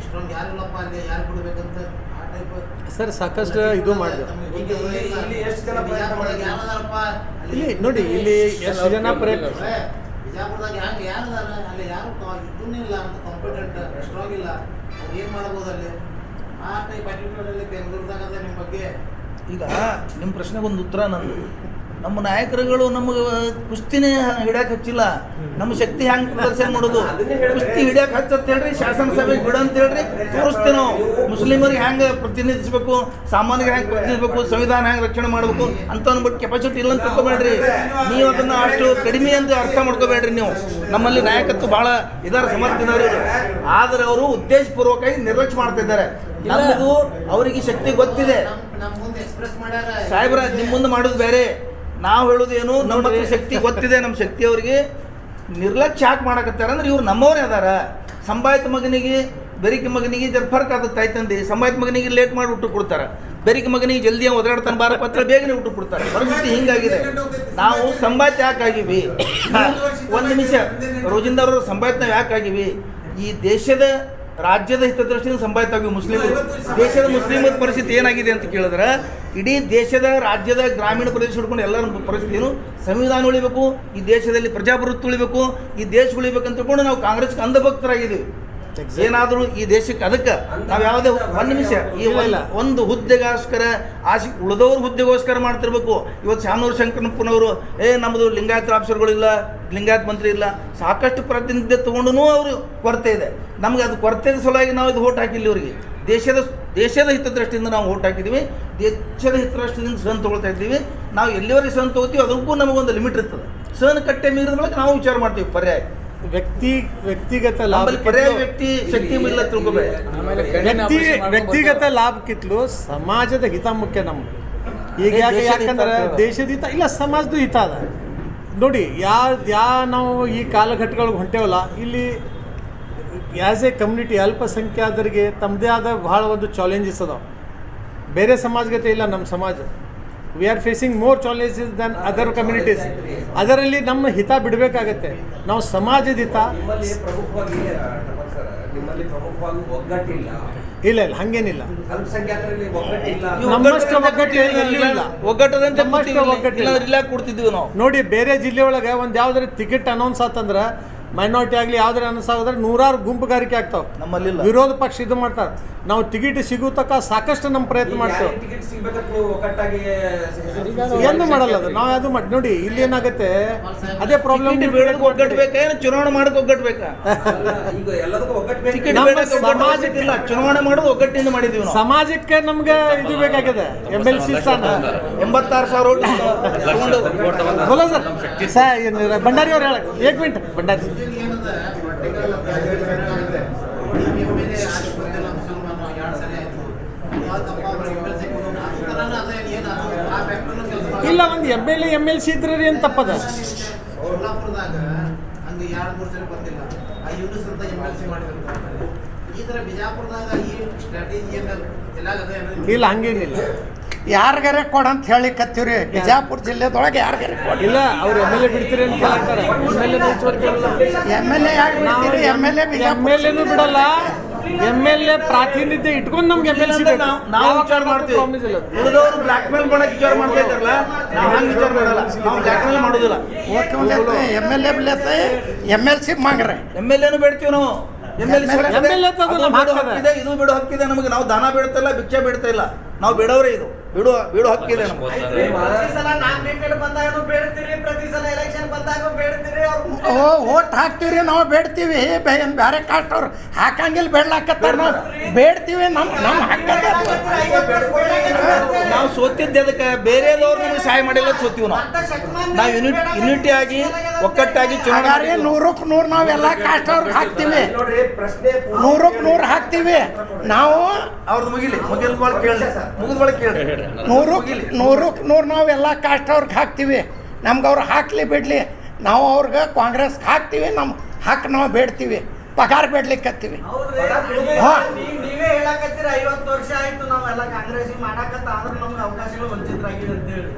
ಇಷ್ಟೊಂದು ಯಾರಿಲ್ಲಪ್ಪ ಅಲ್ಲಿ ಯಾರು ಕೊಡಬೇಕಂತ ಆ ಟೈಪ್ ಸರ್ ಸಾಕಷ್ಟು ಇದು ಮಾಡಿದೆ. ಇಲ್ಲಿ ಎಷ್ಟು ಜನ ಪ್ರಯತ್ನ ಮಾಡಿದ್ದಾರೆ? ಇಲ್ಲಿ ನೋಡಿ, ಇಲ್ಲಿ ಎಷ್ಟು ಜನ ಪ್ರಯತ್ನ. ಬಿಜಾಪುರದಾಗ ಯಾರದಾರ ಅಲ್ಲಿ ಯಾರು ಇದನ್ನೂ ಇಲ್ಲ ಅಂತ ಕಾಂಪಿಟೆಂಟ್ ಸ್ಟ್ರಾಂಗ್ ಇಲ್ಲ, ಅವ್ರು ಏನು ಮಾಡ್ಬೋದು ಅಲ್ಲಿ ಆ ಟೈಪ್ ಆಟಿಟ್ಯೂಡಲ್ಲಿ ಬೆಂಗಳೂರದಾಗ ಅದ ನಿಮ್ಮ ಬಗ್ಗೆ. ಈಗ ನಿಮ್ಮ ಪ್ರಶ್ನೆಗೆ ಒಂದು ಉತ್ತರ ನಂದು. ನಮ್ಮ ನಾಯಕರುಗಳು ನಮಗೆ ಕುಸ್ತಿನೇ ಹಿಡಿಯಕ್ಕೆ ಹಚ್ಚಿಲ್ಲ, ನಮ್ಮ ಶಕ್ತಿ ಹ್ಯಾಂಗೆ ಪ್ರದರ್ಶನ ಮಾಡೋದು. ಕುಸ್ತಿ ಹಿಡಿಯಕ್ಕೆ ಹಚ್ಚಂತ ಹೇಳ್ರಿ, ಶಾಸನ ಸಭೆಗೆ ಬಿಡು ಅಂತ ಹೇಳ್ರಿ, ತೋರಿಸ್ತೇವೆ ನಾವು. ಮುಸ್ಲಿಮರಿಗೆ ಹ್ಯಾಂಗೆ ಪ್ರತಿನಿಧಿಸಬೇಕು, ಸಾಮಾನ್ಯರಿಗೆ ಹ್ಯಾಂಗೆ ಪ್ರತಿನಿಧಿಸಬೇಕು, ಸಂವಿಧಾನ ಹ್ಯಾಂಗೆ ರಕ್ಷಣೆ ಮಾಡಬೇಕು ಅಂತ ಅಂದ್ಬಿಟ್ಟು ಕೆಪಾಸಿಟಿ ಇಲ್ಲ ಅಂತ ತಿಳ್ಕೊಬೇಡ್ರಿ. ನೀವು ಅದನ್ನು ಅಷ್ಟು ಕಡಿಮೆ ಅಂತ ಅರ್ಥ ಮಾಡ್ಕೋಬೇಡ್ರಿ. ನೀವು ನಮ್ಮಲ್ಲಿ ನಾಯಕತ್ವ ಭಾಳ ಇದಾರೆ, ಸಮರ್ಥ ಇದ್ದಾರೆ. ಆದರೆ ಅವರು ಉದ್ದೇಶಪೂರ್ವಕವಾಗಿ ನಿರ್ಲಕ್ಷ್ಯ ಮಾಡ್ತಾ ಇದ್ದಾರೆ. ನಮ್ಮದು ಅವರಿಗೆ ಶಕ್ತಿ ಗೊತ್ತಿದೆ ನಮ್ಮ ಮುಂದೆ ಎಕ್ಸ್ಪ್ರೆಸ್ ಮಾಡ್ಯಾರ ಸಾಹೇಬ್ರ, ನಿಮ್ಮ ಮುಂದೆ ಮಾಡೋದು ಬೇರೆ, ನಾವು ಹೇಳೋದೇನು ನಮ್ಮ ಹತ್ರ ಶಕ್ತಿ ಗೊತ್ತಿದೆ. ನಮ್ಮ ಶಕ್ತಿ ಅವರಿಗೆ ನಿರ್ಲಕ್ಷ್ಯ ಯಾಕೆ ಮಾಡಕತ್ತಾರ ಅಂದ್ರೆ ಇವ್ರು ನಮ್ಮವರೇ ಅದಾರ. ಸಂಭಾಯಿತ ಮಗನಿಗೆ ಬೆರಿಕೆ ಮಗನಿಗೆ ಜರ ಫರ್ಕ್ ಆಗುತ್ತೆ ತಾಯ್ತಂದು. ಸಂಭಾಯಿತ ಮಗನಿಗೆ ಲೇಟ್ ಮಾಡಿ ಊಟ ಕೊಡ್ತಾರೆ, ಬೆರಿಕೆ ಮಗನಿಗೆ ಜಲ್ದಿ ಒದರಾಡ್ತಾನೆ ಬಾರ ಪತ್ರ ಬೇಗನೆ ಊಟ ಕೊಡ್ತಾರೆ. ಪರಿಸ್ಥಿತಿ ಹಿಂಗಾಗಿದೆ. ನಾವು ಸಂಭಾಯಿತ ಯಾಕಾಗಿವಿ? ಒಂದು ನಿಮಿಷ, ರೋಜಿಂದ ಅವರು ಸಂಭಾಯಿತ ನಾವು ಯಾಕಾಗಿವಿ? ಈ ದೇಶದ ರಾಜ್ಯದ ಹಿತದೃಷ್ಟಿಯಿಂದ ಸಂಭಾಯಿತ ಆಗಿವಿ ಮುಸ್ಲಿಮರು. ದೇಶದ ಮುಸ್ಲಿಮರ ಪರಿಸ್ಥಿತಿ ಏನಾಗಿದೆ ಅಂತ ಕೇಳಿದ್ರೆ, ಇಡೀ ದೇಶದ ರಾಜ್ಯದ ಗ್ರಾಮೀಣ ಪ್ರದೇಶ ಹಿಡ್ಕೊಂಡು ಎಲ್ಲರ ಪರಿಸ್ಥಿತಿ ಏನು? ಸಂವಿಧಾನ ಉಳಿಬೇಕು, ಈ ದೇಶದಲ್ಲಿ ಪ್ರಜಾಪ್ರಭುತ್ವ ಉಳಿಬೇಕು, ಈ ದೇಶ ಉಳಿಬೇಕಂತ ತಿಳ್ಕೊಂಡು ನಾವು ಕಾಂಗ್ರೆಸ್ಗೆ ಅಂಧಭಕ್ತರಾಗಿದ್ದೀವಿ. ಏನಾದರೂ ಈ ದೇಶಕ್ಕೆ ಅದಕ್ಕೆ ನಾವು ಯಾವುದೇ ಒಂದು ನಿಮಿಷ ಈ ಒಂದು ಹುದ್ದೆಗೋಸ್ಕರ ಉಳಿದವ್ರ ಹುದ್ದೆಗೋಸ್ಕರ ಮಾಡ್ತಿರ್ಬೇಕು. ಇವತ್ತು ಶಾಮನೂರು ಶಂಕರಪ್ಪನವರು ನಮ್ಮದು ಲಿಂಗಾಯತ ಆಫೀಸರ್ಗಳಿಲ್ಲ, ಲಿಂಗಾಯತ ಮಂತ್ರಿ ಇಲ್ಲ, ಸಾಕಷ್ಟು ಪ್ರಾತಿನಿಧ್ಯ ತೊಗೊಂಡು ಅವರು ಕೊರತೆ ಇದೆ. ನಮ್ಗೆ ಅದು ಕೊರತೆ ಸಲುವಾಗಿ ನಾವು ಇದು ಓಟ್ ಹಾಕಿಲ್ಲ ಇವರಿಗೆ. ದೇಶದ ಹಿತದೃಷ್ಟಿಯಿಂದ ನಾವು ಓಟ್ ಹಾಕಿದ್ದೀವಿ, ದೇಶದ ಹಿತದೃಷ್ಟಿಯಿಂದ ಸಹನ್ ತೊಗೊಳ್ತಾ ಇದ್ದೀವಿ. ನಾವು ಎಲ್ಲಿವರೆಗೆ ಸಹನ್ ತೊಗೋತೀವಿ ಅದಕ್ಕೂ ನಮಗೊಂದು ಲಿಮಿಟ್ ಇರ್ತದೆ. ಸಹನ ಕಟ್ಟೆ ಮೀರಿದ ಮೇಲೆ ನಾವು ವಿಚಾರ ಮಾಡ್ತೀವಿ ಪರ್ಯಾಯ. ವ್ಯಕ್ತಿಗತ ಲಾಭ ನಮ್ಮಲ್ಲಿ ಪರ್ಯಾಯ ವ್ಯಕ್ತಿ ಶಕ್ತಿ ಇಲ್ಲ ತಿಳ್ಕೊಬೇಡ. ಆಮೇಲೆ ಕಣ್ಣಿನ operation ಮಾಡ್ಕೊಂಡ್ ವ್ಯಕ್ತಿಗತ ಬರ್ತಾರೆ. ಲಾಭಕ್ಕಿಂತಲೂ ಸಮಾಜದ ಹಿತ ಮುಖ್ಯ ನಮ್ಗೆ. ಈಗ ಯಾಕಂದ್ರೆ ದೇಶದ ಹಿತ ಇಲ್ಲ, ಸಮಾಜದ ಹಿತ ಅದ. ನೋಡಿ ನಾವು ಈ ಕಾಲಘಟ್ಟಗಳಿಗೆ ಹೊಂಟೇವಲ್ಲ, ಇಲ್ಲಿ ಆ್ಯಸ್ ಎ ಕಮ್ಯುನಿಟಿ ಅಲ್ಪಸಂಖ್ಯಾತರಿಗೆ ತಮ್ಮದೇ ಆದ ಭಾಳ ಒಂದು ಚಾಲೆಂಜಸ್ ಅದಾವೆ. ಬೇರೆ ಸಮಾಜಗತೆ ಇಲ್ಲ ನಮ್ಮ ಸಮಾಜ. We are facing more challenges than other communities. ಅದರಲ್ಲಿ ನಮ್ಮ ಹಿತ ಬಿಡಬೇಕಾಗತ್ತೆ. ನಾವು ಸಮಾಜದ ಹಿತ ನಿಮ್ಮಲ್ಲಿ ಪ್ರಮುಖವಾಗಿ ನಿಮ್ಮಲ್ಲಿ ಪ್ರಮುಖವಾಗಿ ಒಗ್ಗಟ್ಟಿಲ್ಲ, ಇಲ್ಲ ಹಾಗೇನಿಲ್ಲ. ಅಲ್ಪಸಂಖ್ಯಾತರಲ್ಲಿ ಒಗ್ಗಟ್ಟಿಲ್ಲ. ನಮ್ಮಷ್ಟು ಒಗ್ಗಟ್ಟು ಎಲ್ಲಿಯೂ ಇಲ್ಲ. ಒಗ್ಗಟ್ಟದಂತೆ ನಮ್ಮಷ್ಟು ಒಗ್ಗಟ್ಟಿಲ್ಲ. ಇಲ್ಲ ಕೊಡ್ತಿದ್ವಿ ನಾವು. ನೋಡಿ, ಬೇರೆ ಜಿಲ್ಲೆ ಒಳಗೆ ಒಂದು ಯಾವ್ದಾರು ಟಿಕೆಟ್ ಅನೌನ್ಸ್ ಆತಂದ್ರೆ ಮೈನಾರಿಟಿ ಆಗಲಿ ಯಾವ್ದಾರು ಅನೌನ್ಸ್ ಆಗಿದ್ರೆ 100 ಗುಂಪುಗಾರಿಕೆ ಆಗ್ತಾವೆ. ನಮ್ಮಲ್ಲಿಲ್ಲ. ವಿರೋಧ ಪಕ್ಷ ಇದು ಮಾಡ್ತಾರೆ. ನಾವು ಟಿಕೆಟ್ ಸಿಗೋ ತನಕ ಸಾಕಷ್ಟು ನಮ್ಮ ಪ್ರಯತ್ನ ಮಾಡ್ತೇವೆ. ಟಿಕೆಟ್ ಸಿಗ್ಬೇಕಂತ ನೀವು ಒಗ್ಗಟ್ಟಾಗಿ ಏನು ಮಾಡಲ್ಲ ಅದು. ನಾವು ಯಾವುದು ಮಾಡಿ ನೋಡಿ, ಇಲ್ಲಿ ಏನಾಗುತ್ತೆ ಅದೇ ಪ್ರಾಬ್ಲಮ್. ಒಗ್ಗಟ್ಟು ಬೇಕಾ, ಏನು ಚುನಾವಣೆ ಮಾಡೋಕೆ ಒಗ್ಗಟ್ಟು ಬೇಕಾ? ಈಗ ಎಲ್ಲದಕ್ಕೂ ಒಗ್ಗಟ್ಟು ಬೇಕು. ಟಿಕೆಟ್ ನಮ್ಮ ಬೇಡ, ಸಮಾಜಕ್ಕೆ ಇಲ್ಲ. ಚುನಾವಣೆ ಮಾಡೋದು ಒಗ್ಗಟ್ಟಿಂದ ಮಾಡಿದ್ವಿ ನಾವು. ಸಮಾಜಕ್ಕೆ ನಮ್ಗೆ ಇದು ಬೇಕಾಗಿದೆ, MLC ಸ್ಥಾನ. 86,000 ಓಟ್ ತಗೊಂಡು ಬೋಲೋ ಸರ್ ಭಂಡಾರಿ ಅವ್ರು ಹೇಳಕ್ 1 ಮಿನಿಟ್. ಭಂಡಾರಿ ಇಲ್ಲ, ಒಂದು MLA MLC ಇದ್ರೆ ಏನು ತಪ್ಪದ? ಸೋಲಾಪುರದಾಗ ಹಂಗೆ 2-3 ಸಲ ಬಂದಿಲ್ಲ. ಆ ಯೂನಿಸ್ ಅಂತ MLC ಮಾಡಿದ್ರು. ಈ ಥರ ಬಿಜಾಪುರದಾಗ ಈ ಸ್ಟ್ರಾಟಜಿ ಎಲ್ಲ ಇಲ್ಲ, ಹಂಗೇನಿಲ್ಲ. ಯಾರಿಗಾರೆ ಕೊಡಂತ ಹೇಳಿಕತ್ತೀವ್ರಿ. ಬಿಜಾಪುರ ಜಿಲ್ಲೆದೊಳಗೆ ಯಾರಿಗಾರೆ ಕೊಡಿ. ಇಲ್ಲ, ಅವ್ರು MLA ಬಿಡ್ತೀರಿ ಅಂತ ಕೇಳ್ತಾರೆ. MLA ಯಾಕೆ ಬಿಡ್ತೀರಿ? MLA ಬಿಡಲ್ಲ. MLA ಪ್ರಾತಿನಿಧ್ಯ ಇಟ್ಕೊಂಡು ನಮ್ಗೆ MLC ನಾವು ವಿಚಾರ ಮಾಡ್ತೀವಿ. ಉಳಿದವರು ಬ್ಲಾಕ್ ಮೇಲ್ ಮಾಡಕ್ ವಿಚಾರ ಮಾಡ್ತಾ ಇದ್ದಾರಲ್ಲ, ನಾವು ಹಂಗೆ ವಿಚಾರ ಮಾಡಲ್ಲ. ನಾವು ಬ್ಲಾಕ್ ಮೇಲ್ ಮಾಡೋದಿಲ್ಲ. MLA ಬಿಡ್ಲತ್ತೆ, MLC ಮಾಗ್ರೆ. MLA ಬೇಡ್ತೀವಿ ನಾವು. MLA ಹಕ್ಕಿದೆ. ಇದು ಬಿಡೋ ಹಕ್ಕಿದೆ ನಮಗೆ. ನಾವು ದಾನ ಬೇಡ್ತಾ ಭಿಕ್ಷೆ ಬೇಡ್ತಾ ಇಲ್ಲ. ನಾವು ಬಿಡೋರೇ. ಇದು ಬಿಡೋ ಹಕ್ಕಿದೆ ನಮ್ಗೆ. ಓಟ್ ಹಾಕ್ತೀವ್ರಿ, ನಾವು ಬೇಡ್ತೀವಿ. ಬೇರೆ ಕಾಸ್ಟ್ ಅವ್ರು ಹಾಕಂಗಿಲ್ಲ, ಬೇಡ್ಲಾಕತ್ತಾರ. ನಾವು ಬೇಡ್ತೀವಿ, ನಮ್ಮ ಹಕ್ಕದ. ನಾವು ಸೋತಿದ್ದೆ ಅದಕ್ಕೆ ಬೇರೆದವ್ರು ನಮಗೆ ಸಹಾಯ ಮಾಡಿಲ್ಲ, ಸೋತೀವಿ ನಾವು ಯೂನಿಟಿ ಆಗಿ ಒಕ್ಕಟ್ಟಾಗಿ ಹಾಗಾದ್ರೆ 100ಕ್ಕೆ 100 ನಾವೆಲ್ಲ ಕಾಸ್ಟ್ ಅವ್ರಿಗೆ ಹಾಕ್ತೀವಿ. 100ಕ್ಕೆ 100 ಹಾಕ್ತೀವಿ ನಾವು. ಅವ್ರದ್ದು ಮುಗಿಲಿ, ಮುಗಿದ ಕೇಳಿ 100ಕ್ಕೆ 100 ನಾವೆಲ್ಲ ಕಾಸ್ಟ್ ಅವ್ರಿಗೆ ಹಾಕ್ತೀವಿ. ನಮ್ಗೆ ಅವ್ರು ಹಾಕ್ಲಿ ಬಿಡ್ಲಿ, ನಾವು ಅವ್ರಿಗೆ ಕಾಂಗ್ರೆಸ್ ಹಾಕ್ತೀವಿ. ನಮ್ಮ ಹಕ್ಕು ನಾವು ಬೇಡ್ತೀವಿ, ಪಗಾರ ಬೇಡ್ಲಿಕ್ಕತ್ತೀವಿ. ನೀವೇ ಹೇಳಕತ್ತೀರ 50 ವರ್ಷ ಆಯ್ತು ನಾವೆಲ್ಲ ಕಾಂಗ್ರೆಸ್ ಮಾಡಾಕತ್ತ, ಆದ್ರೂ ನಮ್ಗೆ ಅವಕಾಶಗಳು ವಂಚಿತರಾಗಿದೆ ಅಂತ ಹೇಳಿ.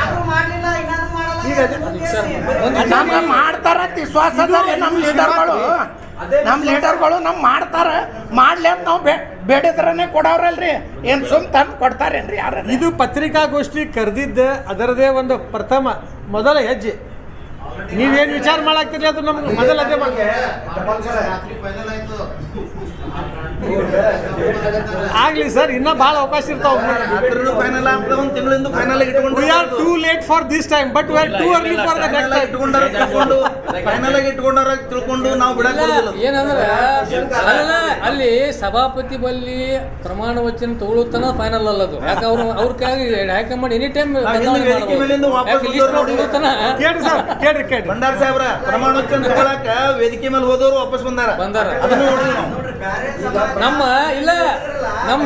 ಆದ್ರೂ ಮಾಡ್ಲಿಲ್ಲ, ಇನ್ನೂ ಮಾಡಲ್ಲ. ನಮ್ಗೆ ಮಾಡ್ತಾರ ವಿಶ್ವಾಸ ಅದ. ನಮ್ಮ ಲೀಡರ್ಗಳು ನಮ್ಗೆ ಮಾಡ್ತಾರ. ಮಾಡ್ಲಿ ಅಂತ ನಾವು ಬೇಡಿದ್ರೇ ಕೊಡವ್ರಲ್ರಿ. ಏನು ಸುಮ್ ತಂದು ಕೊಡ್ತಾರೇನ್ರಿ ಯಾರು? ಇದು ಪತ್ರಿಕಾಗೋಷ್ಠಿ ಕರೆದಿದ್ದ ಅದರದೇ ಒಂದು ಮೊದಲ ಹೆಜ್ಜೆ. ನೀವೇನು ವಿಚಾರ ಮಾಡಾಕ್ತೀರಿ ಅದು ನಮ್ಗೆ ಮೊದಲ ಅದೇ ರಾತ್ರಿ ಫೈನಲ್ ಆಯ್ತು. ಆಗ್ಲಿ ಸರ್, ಇನ್ನೂ ಭಾಳ ಅವಕಾಶ ಇರ್ತಾವೆ. ಫೈನಲ್ ಆಗ್ತದೆ, ಒಂದು ತಿಂಗಳಿಂದ ಫೈನಲ್ ಇಟ್ಕೊಂಡು. We are too late for this time, but we are too early for the next time. Final ಆಗಿ ಇಟ್ಕೊಂಡಾರ ತಿಳ್ಕೊಂಡು ನಾವು ಬಿಡಕ್ಕೆ ಬರೋದಿಲ್ಲ. ಏನಂದ್ರೆ ಅಲ್ಲ, ಅಲ್ಲಿ ಸಭಾಪತಿ ಬಲ್ಲಿ ಪ್ರಮಾಣ ವಚನ ತಗೊಳ್ಳುತ್ತಾನ ಫೈನಲ್ ಅಲ್ಲದು. ಯಾಕೆ ಅವ್ರ ಕೈಯಾಗಿ ಹೈಕಮಾಂಡ್ ಎನಿ ಟೈಮ್ ಕೇಳ್ರಿ ಭಂಡಾರ ಸಾಹೇಬ್ರ ಪ್ರಮಾಣ ವಚನ ತಗೊಳಕ ವೇದಿಕೆ ಮೇಲೆ ಹೋದವರು ವಾಪಸ್ ಬಂದಾರ. ಅದನ್ನು ನೋಡ್ರಿ ನಾವು. ನಮ್ಮ ಇಲ್ಲ ನಮ್ಮ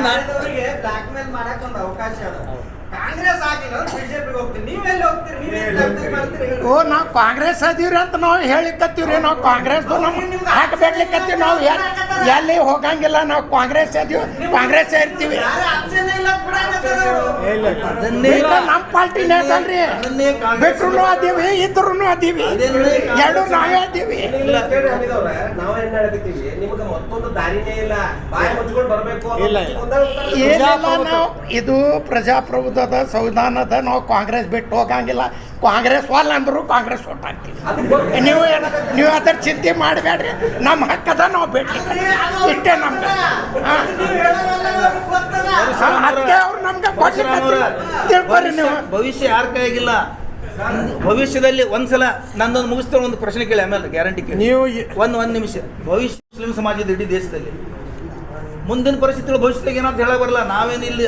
ಬ್ಲಾಕ್ ಮೇಲ್ ಮಾಡಕ್ ಒಂದು ಅವಕಾಶ ಅದ. ಕಾಂಗ್ರೆಸ್ ಆಗಿಲ್ಲ ಬಿಜೆಪಿಗೆ ಹೋಗ್ತೀರಿ, ನೀವೆಲ್ಲಿ ಹೋಗ್ತೀರಿ? ಓ, ನಾವು ಕಾಂಗ್ರೆಸ್ ಅದೀವ್ರಿ ಅಂತ ನಾವು ಹೇಳಿಕತ್ತೀವ್ರಿ. ನಾವು ಕಾಂಗ್ರೆಸ್ ಹಾಕಬೇಡ್ಲಿಕ್ಕತ್ತೀವಿ. ನಾವು ಎಲ್ಲಿ ಹೋಗಂಗಿಲ್ಲ. ನಾವು ಕಾಂಗ್ರೆಸ್ ಅದೀವಿ, ಕಾಂಗ್ರೆಸ್ ಇರ್ತೀವಿ. ನಮ್ಮ ಪಾರ್ಟಿನೇ ಅದಲ್ರಿ. ಬಿಟ್ರು ಅದೀವಿ, ಇದ್ರು ಅದೀವಿ, ಎರಡು ನಾವೇ ಅದೀವಿ. ನಾವೇನ್ ಹೇಳಕತ್ತೀವಿ, ನಿಮ್ಗೆ ಮತ್ತೊಂದು ದಾರಿನೇ ಇಲ್ಲ, ಬಾಯಿ ಮುಚ್ಕೊಂಡು ಬರ್ಬೇಕು. ಏನಿಲ್ಲ, ನಾವು ಇದು ಪ್ರಜಾಪ್ರಭುತ್ವದ ಸಂವಿಧಾನದ. ನಾವು ಕಾಂಗ್ರೆಸ್ ಬಿಟ್ಟು ಹೋಗಂಗಿಲ್ಲ. ಕಾಂಗ್ರೆಸ್ ವಾಲ್ ಅಂದ್ರು ಕಾಂಗ್ರೆಸ್ ಓಟ್ ಹಾಕ್ತೀವಿ. ನೀವು ಅದರ ಚಿಂತೆ ಮಾಡಬೇಡ್ರಿ. ನಮ್ಮ ಹಕ್ಕದ ನಾವು ಬಿಡ್ಲಿ, ಇಷ್ಟೇ ನಮ್ಗೆ. ಅದಕ್ಕೆ ಅವ್ರು ನಮ್ಗೆ ತಿಳ್ಕೊರಿ ನೀವು. ಭವಿಷ್ಯ ಯಾರ ಕೈಯಾಗಿಲ್ಲ. ಭವಿಷ್ಯದಲ್ಲಿ ಒಂದ್ಸಲ ನಂದೊಂದು ಮುಗಿಸ್ತೇವೆ. ಒಂದು ಪ್ರಶ್ನೆ ಕೇಳಿ, ಆಮೇಲೆ ಗ್ಯಾರಂಟಿ ಕೇಳಿ. ನೀವು ಒಂದು ನಿಮಿಷ. ಭವಿಷ್ಯ ಮುಸ್ಲಿಂ ಸಮಾಜದ ಇಡೀ ದೇಶದಲ್ಲಿ ಮುಂದಿನ ಪರಿಸ್ಥಿತಿಗಳು ಭವಿಷ್ಯದಾಗ ಏನಂತ ಹೇಳಕ್ ಬರಲ್ಲ. ನಾವೇನು ಇಲ್ಲಿ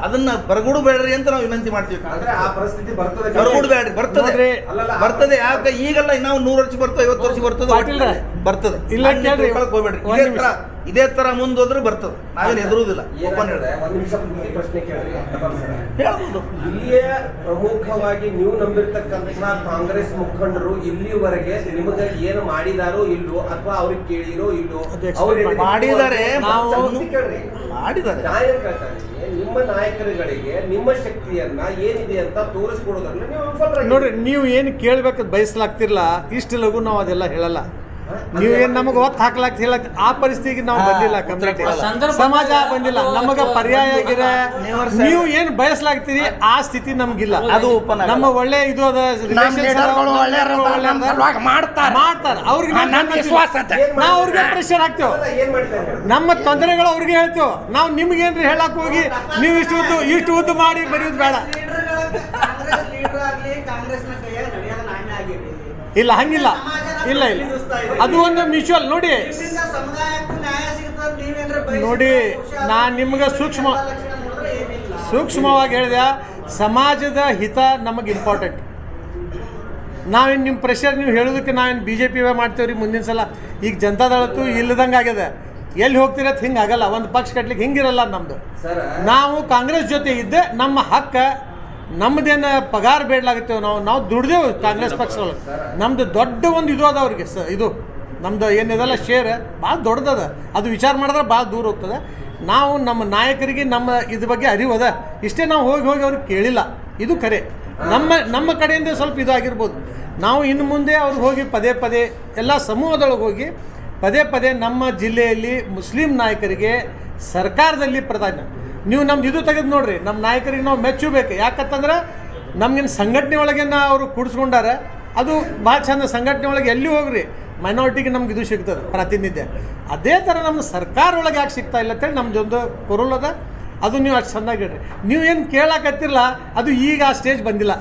ಅದನ್ನ ಬರಗೂಡು ಬೇಡ್ರಿ ಅಂತ ನಾವು ವಿನಂತಿ ಮಾಡ್ತೀವಿ. ಅಂದ್ರೆ ಆ ಪರಿಸ್ಥಿತಿ ಬರ್ತದೆ. ಬರಗೂಡು ಬೇಡ್ರಿ, ಬರ್ತದೆ ಬರ್ತದೆ. ಯಾಕೆ ಈಗಲ್ಲ, ನಾವು 100 ವರ್ಷ ಬರ್ತದೆ, 50 ವರ್ಷ ಬರ್ತದೆ. ಇಲ್ಲ ಕೇಳ್ರಿ, ಹೋಗ್ಬೇಡ್ರಿ. ಇದೇ ತರ ಮುಂದೋದ್ರೆ ಬರ್ತದೆ. ನಾವೇನು ಎದುರುದಿಲ್ಲ. ಓಪನ್ ಒಂದ್ ನಿಮಿಷ ಪ್ರಶ್ನೆ ಕೇಳ್ರಿ. ಹೇಳ್ಬೋದು. ಇಲ್ಲಿಯ ಪ್ರಮುಖವಾಗಿ ನೀವು ನಂಬಿರ್ತಕ್ಕಂಥ ಕಾಂಗ್ರೆಸ್ ಮುಖಂಡರು ಇಲ್ಲಿವರೆಗೆ ನಿಮಗೆ ಏನು ಮಾಡಿದಾರೋ ಇಲ್ಲೋ ಅಥವಾ ಅವ್ರಿಗೆ ಕೇಳಿರೋ ಇಲ್ಲೋ ಮಾಡಿದ್ದಾರೆ. ಕೇಳ್ರಿ, ಮಾಡಿದ್ದಾರೆ. ನಿಮ್ಮ ನಾಯಕರುಗಳಿಗೆ ನಿಮ್ಮ ಶಕ್ತಿಯನ್ನ ಏನಿದೆ ಅಂತ ತೋರಿಸ್ಕೊಡೋದ್ರಲ್ಲಿ ನೀವು ವಿಫಲರಾಗಿದ್ದೀರಿ. ನೋಡ್ರಿ, ನೀವು ಏನು ಕೇಳಬೇಕಂತ ಬಯಸ್ಲಾಗ್ತಿರಲ್ಲ, ಇಷ್ಟು ಲಘು ನಾವು ಅದೆಲ್ಲ ಹೇಳಲ್ಲ. ನೀವೇನು ನಮಗೆ ಒತ್ತು ಹಾಕ್ಲಾಗ್ತಿಲ್ಲ, ಆ ಪರಿಸ್ಥಿತಿಗೆ ನಾವು ಬಂದಿಲ್ಲ. ಕಮ್ಯುನಿಟಿ ಸಮಾಜ ಬಂದಿಲ್ಲ, ನಮಗೆ ಪರ್ಯಾಯ ಆಗಿದೆ. ನೀವು ಏನು ಬಯಸ್ಲಾಗ್ತೀರಿ ಆ ಸ್ಥಿತಿ ನಮ್ಗಿಲ್ಲ. ಅದು ನಮ್ಮ ಒಳ್ಳೆ ಇದು ಅದ ಮಾಡ್ತಾರೆ. ಅವ್ರಿಗೆ ನಾವು ಅವ್ರಿಗೆ ಪ್ರೆಷರ್ ಹಾಕ್ತೇವೆ. ಏನ್ ಮಾಡಿದ್ದಾರೆ? ನಮ್ಮ ತೊಂದರೆಗಳು ಅವ್ರಿಗೆ ಹೇಳ್ತೇವೆ. ನಾವು ನಿಮ್ಗೇನ್ರಿ ಹೇಳಕ್ ಹೋಗಿ ನೀವು ಇಷ್ಟು ಉದ್ದು ಮಾಡಿ ಬರೆಯೋದು ಬೇಡ. ಕಾಂಗ್ರೆಸ್ ಲೀಡರ್ ಆಗ್ಲಿ, ಕಾಂಗ್ರೆಸ್ನ ಕೈಯಾಗ ನಡೆಯೋದ ನಾಣ್ಯ ಆಗಿರಿ. ಇಲ್ಲ, ಹಂಗಿಲ್ಲ. ಇಲ್ಲ ಅದು ಒಂದು ಮ್ಯೂಚುವಲ್. ನೋಡಿ ಸಮುದಾಯಕ್ಕೂ ನ್ಯಾಯ ಸಿಗ್ತದೆ. ನೀವೇನ್ರ ನೋಡಿ, ನಾನು ನಿಮ್ಗೆ ಸೂಕ್ಷ್ಮವಾಗಿ ಹೇಳಿದೆ, ಸಮಾಜದ ಹಿತ ನಮಗೆ ಇಂಪಾರ್ಟೆಂಟ್. ನಾವೇನು ನಿಮ್ಮ ಪ್ರೆಷರ್ ನೀವು ಹೇಳೋದಕ್ಕೆ ನಾವೇನು BJP ಮಾಡ್ತೇವೆ ರೀ. ಮುಂದಿನ ಸಲ ಈಗ ಜನತಾದಳತ್ತು ಇಲ್ಲದಂಗೆ ಆಗ್ಯದ. ಎಲ್ಲಿ ಹೋಗ್ತಿರತ್ ಹಿಂಗೆ ಆಗಲ್ಲ. ಒಂದು ಪಕ್ಷ ಕಟ್ಲಿಕ್ಕೆ ಹಿಂಗಿರಲ್ಲ ನಮ್ಮದು. ನಾವು ಕಾಂಗ್ರೆಸ್ ಜೊತೆ ಇದ್ದೆ, ನಮ್ಮ ಹಕ್ಕ ನಮ್ಮದೇನು ಪಗಾರ ಬೇಡಲಾಗುತ್ತೇವೆ. ನಾವು ದುಡ್ದೇವು ಕಾಂಗ್ರೆಸ್ ಪಕ್ಷಗಳು. ನಮ್ಮದು ದೊಡ್ಡ ಒಂದು ಇದು ಅದ ಅವ್ರಿಗೆ. ಇದು ನಮ್ಮದು ಏನಿದೆಲ್ಲ ಶೇರ್ ಭಾಳ ದೊಡ್ಡದದ. ಅದು ವಿಚಾರ ಮಾಡಿದ್ರೆ ಭಾಳ ದೂರ ಹೋಗ್ತದೆ. ನಾವು ನಮ್ಮ ನಾಯಕರಿಗೆ ನಮ್ಮ ಇದ್ರ ಬಗ್ಗೆ ಅರಿವು ಅದ. ಇಷ್ಟೇ ನಾವು ಹೋಗಿ ಅವ್ರಿಗೆ ಕೇಳಿಲ್ಲ. ಇದು ಕರೆ. ನಮ್ಮ ಕಡೆಯಿಂದ ಸ್ವಲ್ಪ ಇದು ಆಗಿರ್ಬೋದು. ನಾವು ಇನ್ನು ಮುಂದೆ ಅವ್ರಿಗೆ ಹೋಗಿ ಪದೇ ಎಲ್ಲ ಸಮೂಹದೊಳಗೆ ಹೋಗಿ ಪದೇ ನಮ್ಮ ಜಿಲ್ಲೆಯಲ್ಲಿ ಮುಸ್ಲಿಂ ನಾಯಕರಿಗೆ ಸರ್ಕಾರದಲ್ಲಿ ಪ್ರಾಧಾನ್ಯ. ನೀವು ನಮ್ದು ಇದು ತೆಗೆದು ನೋಡ್ರಿ, ನಮ್ಮ ನಾಯಕರಿಗೆ ನಾವು ಮೆಚ್ಚಬೇಕು. ಯಾಕಂತಂದ್ರೆ ನಮಗಿನ ಸಂಘಟನೆ ಒಳಗೇನ ಅವರು ಕೂಡಿಸ್ಕೊಂಡಾರೆ. ಅದು ಭಾಳ ಚಂದ. ಸಂಘಟನೆ ಒಳಗೆ ಎಲ್ಲಿ ಹೋಗ್ರಿ ಮೈನಾರಿಟಿಗೆ ನಮ್ಗೆ ಇದು ಸಿಗ್ತದೆ ಪ್ರಾತಿನಿಧ್ಯ. ಅದೇ ಥರ ನಮ್ಮ ಸರ್ಕಾರ ಒಳಗೆ ಯಾಕೆ ಸಿಗ್ತಾ ಇಲ್ಲ ಅಂತೇಳಿ ನಮ್ಮದೊಂದು ಕೊರಲದ. ಅದು ನೀವು ಅಷ್ಟು ಚೆಂದಾಗಿ ಹೇಳ್ರಿ. ನೀವು ಏನು ಕೇಳಾಕತ್ತಿರಲ್ಲ, ಅದು ಈಗ ಆ ಸ್ಟೇಜ್ ಬಂದಿಲ್ಲ.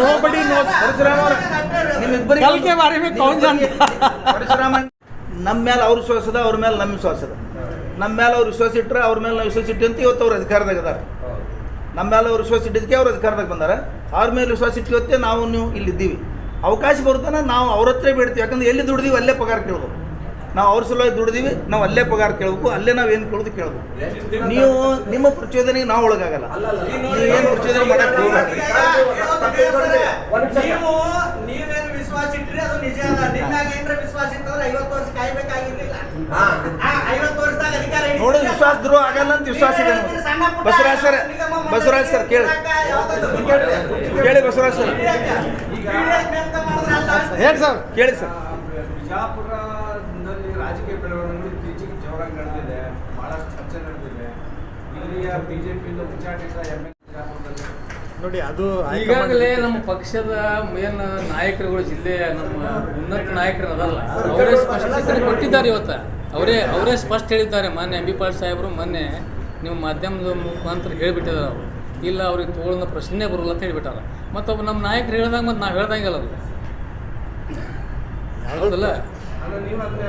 ನೋಬಡಿ ಕಲ್ಕೆ ಬಾರಿ ಮೇ ಕೌನ್ ಜಾನ್ತಾ. ನಮ್ಮ ಮೇಲೆ ಅವ್ರ ವಿಶ್ವಾಸ ಅದ, ಅವ್ರ ಮೇಲೆ ನಮ್ಮ ವಿಶ್ವಾಸ ಅದ. ನಮ್ಮ ಮೇಲೆ ಅವ್ರು ವಿಶ್ವಾಸ ಇಟ್ಟರೆ ಅವ್ರ ಮೇಲೆ ನಾವು ವಿಶ್ವಾಸ ಇಟ್ಟು ಅಂತ ಇವತ್ತು ಅವ್ರು ಅಧಿಕಾರದಾಗ ಅದಾರ. ನಮ್ಮ ಮೇಲೆ ಅವ್ರು ವಿಶ್ವಾಸ ಇಟ್ಟಿದ್ದಕ್ಕೆ ಅವ್ರು ಅಧಿಕಾರದಾಗ ಬಂದಾರ. ಅವ್ರ ಮೇಲೆ ವಿಶ್ವಾಸ ಇಟ್ಟು ನಾವು ನೀವು ಇಲ್ಲಿದ್ದೀವಿ. ಅವಕಾಶ ಬರುತ್ತಾನೆ ನಾವು ಅವ್ರ ಹತ್ರ ಬೇಡ್ತೀವಿ. ಯಾಕಂದ್ರೆ ಎಲ್ಲಿ ದುಡ್ದೀವಿ ಅಲ್ಲೇ ಪಗಾರ ಕೇಳ್ಬೇಕು. ನಾವು ಅವ್ರ ಸಲುವಾಗಿ ದುಡ್ದೀವಿ, ನಾವು ಅಲ್ಲೇ ಪಗಾರ ಕೇಳಬೇಕು. ಅಲ್ಲೇ ನಾವು ಏನು ಕೇಳೋದು ಕೇಳಬೇಕು. ನೀವು ನಿಮ್ಮ ಪ್ರಚೋದನೆಗೆ ನಾವು ಒಳಗಾಗಲ್ಲ. ನೀವೇನು ಪ್ರಚೋದನೆ ಮಾಡಕ್ಕೆ ಹೋಗ್ಬೇಡ್ರಿ. ನೀವೇನು ವಿಶ್ವಾಸ ಇಟ್ರಿ ಅದು ನಿಜ ಅದ. ನಿಮ್ಮಾಗ ಏನ್ರ ವಿಶ್ವಾಸ ಇತ್ತಂದ್ರೆ 50 ವರ್ಷ ಕಾಯ್ಬೇಕಾಗಿರ್ಲಿಲ್ಲ. 50 ವರ್ಷದಾಗ ಅಧಿಕಾರ ನೋಡಿ, ವಿಶ್ವಾಸ ದ್ರೋಹ ಆಗಲ್ಲ ಅಂತ ವಿಶ್ವಾಸ ಇದೆ ನಮಗೆ. ಬಸವರಾಜ್ ಸರ್ ಕೇಳಿ ಬಸವರಾಜ್ ಸರ್ ಹೇಳಿ ಸರ್. ಕೇಳಿ ಸರ್. ಬಿಜಾಪುರದಲ್ಲಿ ರಾಜಕೀಯ ಬೆಳವಣಿಗೆ ಇತ್ತೀಚೆಗೆ ಜೋರಾಗಿ ನಡೆದಿದೆ. ಬಹಳಷ್ಟು ಚರ್ಚೆ ನಡೆದಿದೆ. ಇಲ್ಲಿಯ ಬಿಜೆಪಿಯಿಂದ ಉಚ್ಚಾಟಿತ ಬಿಜಾಪುರದಲ್ಲಿ ನೋಡಿ, ಅದು ಈಗಾಗಲೇ ನಮ್ಮ ಪಕ್ಷದ ಮೇನ್ ನಾಯಕರುಗಳು, ಜಿಲ್ಲೆಯ ನಮ್ಮ ಉನ್ನತ ನಾಯಕರು ಅದಲ್ಲ, ಅವರೇ ಸ್ಪಷ್ಟೀಕರಣ ಕೊಟ್ಟಿದ್ದಾರೆ. ಇವತ್ತು ಅವರೇ ಸ್ಪಷ್ಟ ಹೇಳಿದ್ದಾರೆ. ಮೊನ್ನೆ MB ಪಾಟೀಲ್ ಸಾಹೇಬರು ಮೊನ್ನೆ ನೀವು ಮಾಧ್ಯಮದ ಮುಖಾಂತರ ಹೇಳಿಬಿಟ್ಟಿದ್ದಾರೆ. ಅವರು ಇಲ್ಲ, ಅವ್ರಿಗೆ ತೋಳನ ಪ್ರಶ್ನೆ ಬರೋಲ್ಲ ಅಂತ ಹೇಳಿಬಿಟ್ಟಾರ. ಮತ್ತೊಬ್ಬ ನಮ್ಮ ನಾಯಕರು ಹೇಳ್ದಂಗೆ ಮತ್ತು ನಾವು ಹೇಳ್ದಂಗಿಲ್ಲ. ಅದು ಹೌದಲ್ಲ? ನೀವು ಅದನ್ನ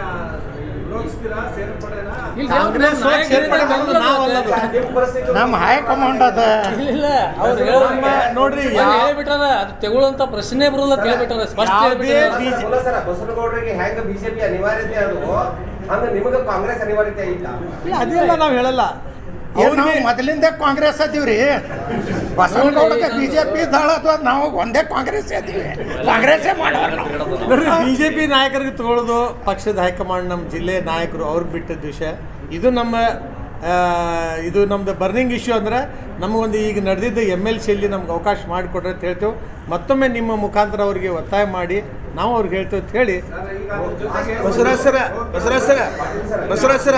ವಿರೋಧಿಸ್ತೀರಾ? ಸೇರ್ಪಡೆನಾ? ನಮ್ಮ ಹೈಕಮಾಂಡ್ ಅದ. ಇಲ್ಲ, ಅವ್ರು ನೋಡ್ರಿ, ಹೇಳ್ಬಿಟ್ಟಾರ. ಅದು ತೆಗೊಳ್ಳಂತ ಪ್ರಶ್ನೆ ಬರೋಲ್ಲ ಅಂತ ಹೇಳ್ಬಿಟ್ಟಾರ. ಸ್ಪಷ್ಟ ಹೇಳ್ಬಿಟ್ಟಾರ. ಬಸವನಗೌಡರಿಗೆ ಹೆಂಗ ಬಿಜೆಪಿ ಅನಿವಾರ್ಯತೆ ಅದು ಹಂಗ ನಿಮಗೆ ಕಾಂಗ್ರೆಸ್ ಅನಿವಾರ್ಯತೆ ಇಲ್ಲ. ಅದೆಲ್ಲ ನಾವು ಹೇಳಲ್ಲ. ನಾವು ಮೊದಲಿಂದ ಕಾಂಗ್ರೆಸ್ ಅದೀವ್ರಿ. ಬಸವನಗೌಡಕ್ಕೆ BJP ದಾಳ ಅಥವಾ ನಾವು ಒಂದೇ ಕಾಂಗ್ರೆಸ್ ಅದೀವಿ. ಕಾಂಗ್ರೆಸ್ಸೇ ಮಾಡೋರು. ನೋಡ್ರಿ, BJP ನಾಯಕರಿಗೆ ತಗೊಳ್ಳೋದು ಪಕ್ಷದ ಹೈಕಮಾಂಡ್, ನಮ್ಮ ಜಿಲ್ಲೆ ನಾಯಕರು ಅವ್ರಿಗೆ ಬಿಟ್ಟಿದ್ದ ವಿಷಯ. ಇದು ನಮ್ಮದು ಬರ್ನಿಂಗ್ ಇಶ್ಯೂ. ಅಂದ್ರೆ ನಮಗೊಂದು ಈಗ ನಡೆದಿದ್ದ MLCಯಲ್ಲಿ ನಮ್ಗೆ ಅವಕಾಶ ಮಾಡಿಕೊಡ್ರಿ ಅಂತ ಹೇಳ್ತೇವೆ. ಮತ್ತೊಮ್ಮೆ ನಿಮ್ಮ ಮುಖಾಂತರ ಅವರಿಗೆ ಒತ್ತಾಯ ಮಾಡಿ ನಾವು ಅವ್ರಿಗೆ ಹೇಳ್ತೇವೆ ಅಂತ ಹೇಳಿ. ಬಸವರಾಜ್ ಸರ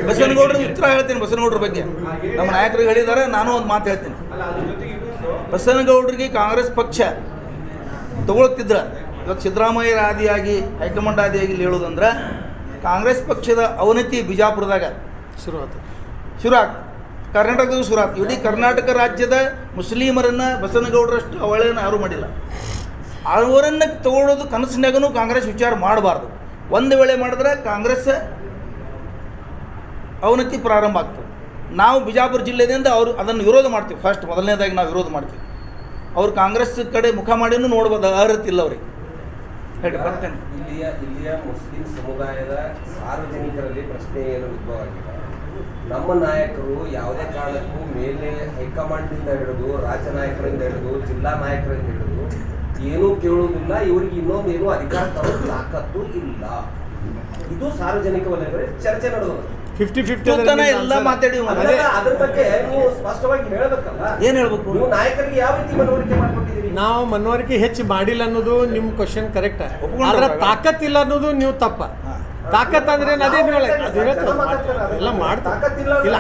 ಬಸವನಗೌಡರ ಉತ್ತರ ಹೇಳ್ತೀನಿ. ಬಸವನಗೌಡರ ಬಗ್ಗೆ ನಮ್ಮ ನಾಯಕರಿಗೆ ಹೇಳಿದ್ದಾರೆ. ನಾನು ಒಂದು ಮಾತು ಹೇಳ್ತೀನಿ. ಬಸವನಗೌಡರಿಗೆ ಕಾಂಗ್ರೆಸ್ ಪಕ್ಷ ತಗೊಳ್ತಿದ್ರ ಇವತ್ತು ಸಿದ್ದರಾಮಯ್ಯರ ಆದಿಯಾಗಿ ಹೈಕಮಾಂಡ್ ಆದಿಯಾಗಿ ಇಲ್ಲಿ ಹೇಳೋದಂದ್ರೆ ಕಾಂಗ್ರೆಸ್ ಪಕ್ಷದ ಅವನತಿ ಬಿಜಾಪುರದಾಗ ಶುರು ಆಗ್ತದೆ. ಕರ್ನಾಟಕದ ಶುರು ಆಗ್ತದೆ. ಇಡೀ ಕರ್ನಾಟಕ ರಾಜ್ಯದ ಮುಸ್ಲಿಮರನ್ನು ಬಸವನಗೌಡರಷ್ಟು ಅವಳೇನು ಯಾರೂ ಮಾಡಿಲ್ಲ. ಅವರನ್ನು ತಗೊಳ್ಳೋದು ಕನಸಿನಾಗೂ ಕಾಂಗ್ರೆಸ್ ವಿಚಾರ ಮಾಡಬಾರ್ದು. ಒಂದು ವೇಳೆ ಮಾಡಿದ್ರೆ ಕಾಂಗ್ರೆಸ್ ಅವನತಿ ಪ್ರಾರಂಭ ಆಗ್ತದೆ. ನಾವು ಬಿಜಾಪುರ ಜಿಲ್ಲೆಯಿಂದ ಅವರು ಅದನ್ನು ವಿರೋಧ ಮಾಡ್ತೀವಿ. ಫಸ್ಟ್ ಮೊದಲನೇದಾಗಿ ನಾವು ವಿರೋಧ ಮಾಡ್ತೀವಿ. ಅವ್ರು ಕಾಂಗ್ರೆಸ್ ಕಡೆ ಮುಖ ಮಾಡಿನೂ ನೋಡ್ಬೋದು, ಅರ್ಹತೆ ಇಲ್ಲ ಅವ್ರಿಗೆ. ಹೇಳಿ ಬರ್ತೇನೆ. ಇಲ್ಲಿಯ ಮುಸ್ಲಿಂ ಸಮುದಾಯದ ಸಾರ್ವಜನಿಕರಲ್ಲಿ ಪ್ರಶ್ನೆ ಏನು ಉದ್ಭವ ಆಗಿದೆ. ನಮ್ಮ ನಾಯಕರು ಯಾವುದೇ ಕಾರಣಕ್ಕೂ ಮೇಲೆ ಹೈಕಮಾಂಡ್ನಿಂದ ಹಿಡಿದು ರಾಜ್ಯ ನಾಯಕರಿಂದ ಹಿಡಿದು ಜಿಲ್ಲಾ ನಾಯಕರಿಂದ ಹಿಡಿದು ಏನೂ ಕೇಳುವುದಿಲ್ಲ. ಇವರಿಗೆ ಇನ್ನೊಂದು ಏನೂ ಅಧಿಕಾರ ತರೋದು ತಾಕತ್ತು ಇಲ್ಲ. ಇದು ಸಾರ್ವಜನಿಕ ವಲಯದಲ್ಲಿ ಚರ್ಚೆ ನಡೆದೋದು. 50-50 ಎಲ್ಲ ಮಾತಾಡಿ ಅದ್ರ ಬಗ್ಗೆ ನೀವು ಸ್ಪಷ್ಟವಾಗಿ ಹೇಳಬೇಕಲ್ಲ. ಏನು ಹೇಳ್ಬೇಕು? ನೀವು ನಾಯಕರಿಗೆ ಯಾವ ರೀತಿ ಮನವರಿಕೆ ಮಾಡ್ಕೊಟ್ಟಿದ್ದೀರಿ? ನಾವು ಮನವರಿಕೆ ಹೆಚ್ಚು ಮಾಡಿಲ್ಲ ಅನ್ನೋದು ನಿಮ್ಮ ಕ್ವಶನ್ ಕರೆಕ್ಟ್. ಒಪ್ಕೊಂಡ್ರೆ ಆದ್ರೆ ತಾಕತ್ ಇಲ್ಲ ಅನ್ನೋದು ನೀವು ತಪ್ಪ. ತಾಕತ್ ಅಂದ್ರೆ ಅದೇ ಎಲ್ಲ ಮಾಡ್ತೀವಿ. ಇಲ್ಲ